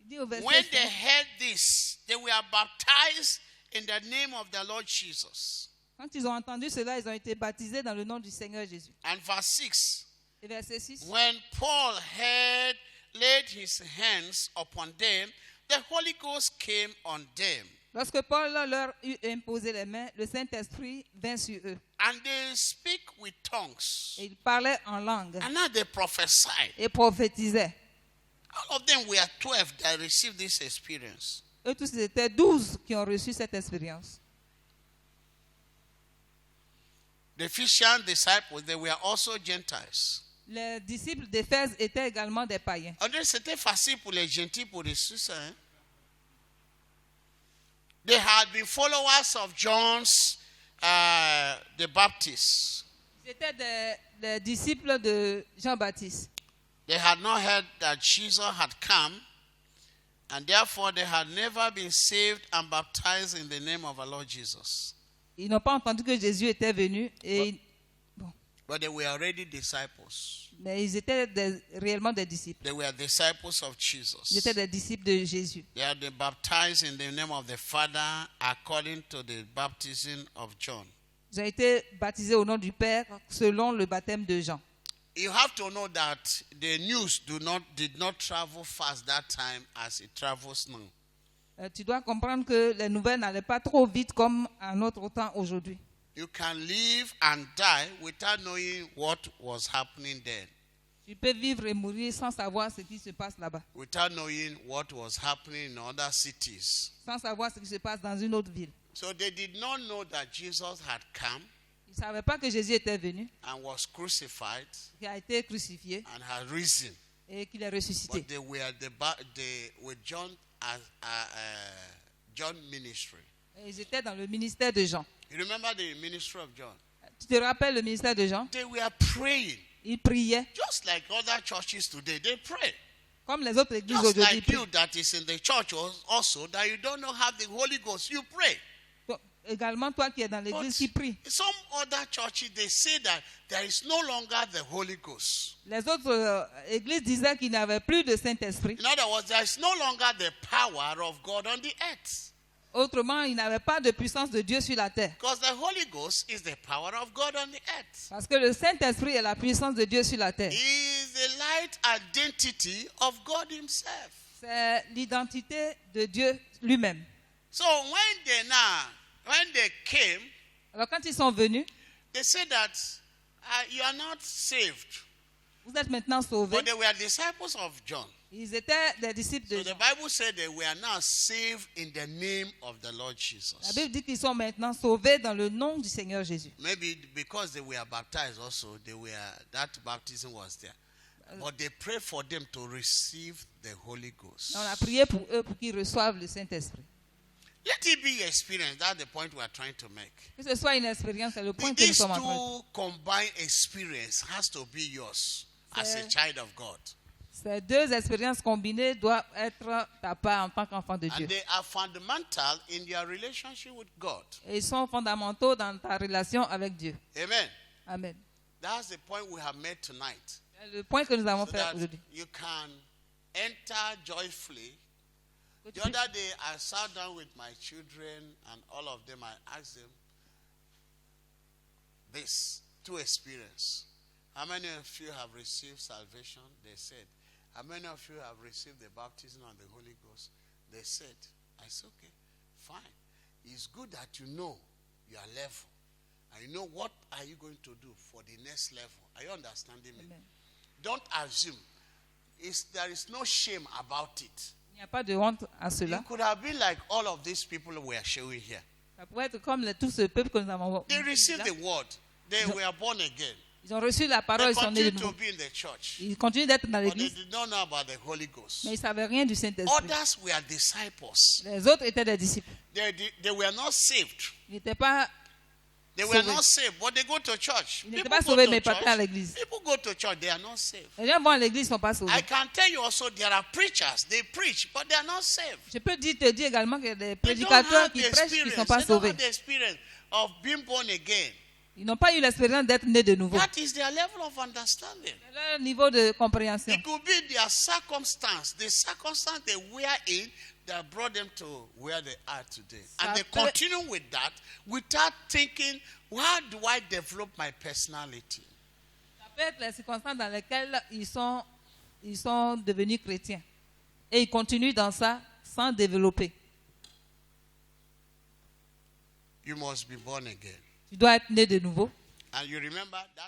Speaker 3: Il dit au verset
Speaker 2: when
Speaker 3: 5,
Speaker 2: they heard this, they were baptized in the name of the Lord Jesus.
Speaker 3: quand ils ont entendu cela, ils ont été baptisés dans le nom du Seigneur Jésus.
Speaker 2: And verse 6,
Speaker 3: Et verset 6.
Speaker 2: when Paul heard laid his hands upon them, the Holy Ghost came on them.
Speaker 3: Lorsque Paul leur eut imposé les mains, le Saint-Esprit vint sur eux.
Speaker 2: And they speak with tongues.
Speaker 3: Et ils parlaient en langue
Speaker 2: And now they prophesied.
Speaker 3: et prophétisaient.
Speaker 2: All of them were 12 that received this experience.
Speaker 3: Eux tous étaient 12 qui ont reçu cette expérience.
Speaker 2: The Ephesian disciples, they were also Gentiles.
Speaker 3: Les disciples d'Éphèse étaient également des païens.
Speaker 2: André, c'était facile pour les gentils pour réussir ça. Hein? They had been followers of John's the Baptist.
Speaker 3: Ils étaient des disciples de Jean-Baptiste.
Speaker 2: They had not heard that Jesus had come, and therefore they had never been saved and baptized in the name of our Lord Jesus.
Speaker 3: Ils n'ont pas entendu que Jésus était venu,
Speaker 2: But they were already disciples.
Speaker 3: mais ils étaient réellement des disciples.
Speaker 2: They were disciples of
Speaker 3: Ils
Speaker 2: Jesus.
Speaker 3: étaient des disciples de Jésus.
Speaker 2: They had been baptized in the name of the Father according to the baptism of John.
Speaker 3: Ils ont été baptisés au nom du Père selon le baptême de Jean.
Speaker 2: You have to know that the news did not travel fast that time as it travels now.
Speaker 3: Tu dois comprendre que les nouvelles n'allaient pas trop vite comme à notre temps aujourd'hui.
Speaker 2: You can live and die without knowing what was happening then,
Speaker 3: Tu peux vivre et mourir sans savoir ce qui se passe là-bas,
Speaker 2: without knowing what was happening in other cities.
Speaker 3: sans savoir ce qui se passe dans une autre ville.
Speaker 2: So they did not know that Jesus had come
Speaker 3: Ils ne savaient pas que Jésus était venu,
Speaker 2: and was crucified
Speaker 3: qu'il a été crucifié
Speaker 2: and had risen.
Speaker 3: et qu'il est ressuscité.
Speaker 2: But they were with John John ministry.
Speaker 3: Et ils étaient dans le ministère de Jean.
Speaker 2: You remember the ministry of John?
Speaker 3: Tu te rappelles le ministère de Jean?
Speaker 2: They were praying.
Speaker 3: Ils priaient
Speaker 2: Just like other churches today, they pray.
Speaker 3: comme les autres églises
Speaker 2: Just
Speaker 3: aujourd'hui.
Speaker 2: like you that is in the church also, that you don't know have the Holy Ghost, you pray.
Speaker 3: Également, toi qui es dans
Speaker 2: But
Speaker 3: l'église qui prie.
Speaker 2: some other churches, they say that there is no longer the Holy Ghost.
Speaker 3: Les autres églises disaient qu'il n'y avait plus de Saint-Esprit.
Speaker 2: In other words, there is no longer the power of God on the earth.
Speaker 3: Autrement, il n'y avait pas de puissance de Dieu sur la terre.
Speaker 2: Because the Holy Ghost is the power of God on the earth.
Speaker 3: Parce que le Saint-Esprit est la puissance de Dieu sur la terre.
Speaker 2: He is the light identity of God himself.
Speaker 3: C'est l'identité de Dieu lui-même.
Speaker 2: So when they came,
Speaker 3: Alors quand ils sont venus,
Speaker 2: they said that you are not saved.
Speaker 3: vous êtes maintenant sauvés.
Speaker 2: But they were disciples of John.
Speaker 3: Ils étaient des disciples de
Speaker 2: So the
Speaker 3: Jean.
Speaker 2: Bible said they were now saved in the name of the Lord
Speaker 3: La
Speaker 2: Jesus.
Speaker 3: Bible dit qu'ils sont maintenant sauvés dans le nom du Seigneur Jésus.
Speaker 2: Maybe because they were baptized also, that baptism was there. But they prayed for them to receive the Holy Ghost.
Speaker 3: On a prié pour eux pour qu'ils reçoivent le Saint-Esprit.
Speaker 2: Let it be your experience. That's the point we are trying to make.
Speaker 3: Que ce soit une expérience, c'est le point que nous
Speaker 2: These
Speaker 3: sommes en train de
Speaker 2: two combined experience has to be yours as a child of God.
Speaker 3: Ces deux expériences combinées doivent être ta part en tant qu'enfant de Dieu.
Speaker 2: And they are fundamental in their relationship with God.
Speaker 3: Et ils sont fondamentaux dans ta relation avec Dieu.
Speaker 2: Amen.
Speaker 3: Amen.
Speaker 2: That's the point we have made tonight.
Speaker 3: C'est le point que nous avons
Speaker 2: So
Speaker 3: fait
Speaker 2: that
Speaker 3: aujourd'hui.
Speaker 2: you can enter joyfully.
Speaker 3: Que tu
Speaker 2: The
Speaker 3: puisses-
Speaker 2: other day, I sat down with my children and all of them. I asked them this two experience. How many of you have received salvation? They said. How many of you have received the baptism of the Holy Ghost? They said. I said, okay, fine. It's good that you know your level. And you know what are you going to do for the next level. Are you understanding me?
Speaker 3: Amen.
Speaker 2: Don't assume. There is no shame about it.
Speaker 3: Il n'y a pas de honte à
Speaker 2: You
Speaker 3: cela.
Speaker 2: could have been like all of these people we are showing here.
Speaker 3: Ça pourrait être comme tout ce peuple que nous avons
Speaker 2: They
Speaker 3: vu
Speaker 2: received
Speaker 3: là.
Speaker 2: the word. They were born again.
Speaker 3: Ils ont reçu la
Speaker 2: They
Speaker 3: parole, ils sont nés de
Speaker 2: continued
Speaker 3: nouveau.
Speaker 2: to be in the church.
Speaker 3: Ils continuent d'être dans
Speaker 2: But they
Speaker 3: l'église,
Speaker 2: did not know about the Holy Ghost.
Speaker 3: mais ils ne savaient rien du Saint-Esprit.
Speaker 2: Others were disciples.
Speaker 3: Les autres étaient des disciples.
Speaker 2: They were not saved.
Speaker 3: Ils n'étaient pas,
Speaker 2: They were
Speaker 3: Sauvés.
Speaker 2: not saved, but they go to church.
Speaker 3: ils n'étaient
Speaker 2: People
Speaker 3: pas
Speaker 2: go
Speaker 3: sauvés,
Speaker 2: to
Speaker 3: mais pas à
Speaker 2: church.
Speaker 3: l'église.
Speaker 2: People go to church, they are not saved.
Speaker 3: Les gens vont à l'église, ils ne sont pas sauvés.
Speaker 2: I can tell you also there are preachers, they preach, but they are not saved.
Speaker 3: Je peux te dire également qu'il y a des
Speaker 2: They don't
Speaker 3: prédicateurs
Speaker 2: have
Speaker 3: qui
Speaker 2: the
Speaker 3: prêchent qui ne sont
Speaker 2: experience.
Speaker 3: pas
Speaker 2: They don't
Speaker 3: sauvés.
Speaker 2: have the experience of being born again.
Speaker 3: Ils n'ont pas eu l'expérience d'être nés de nouveau.
Speaker 2: That is their level of understanding.
Speaker 3: C'est leur niveau de compréhension.
Speaker 2: It could be their circumstance, the circumstance they were in that brought them to where they are today. And they continue with that without thinking, how do I develop my personality?
Speaker 3: Ça peut être les circonstances dans lesquelles ils ils sont devenus chrétiens. Et ils continuent dans ça sans développer.
Speaker 2: You must be born again.
Speaker 3: Tu dois être né de nouveau.
Speaker 2: And you remember that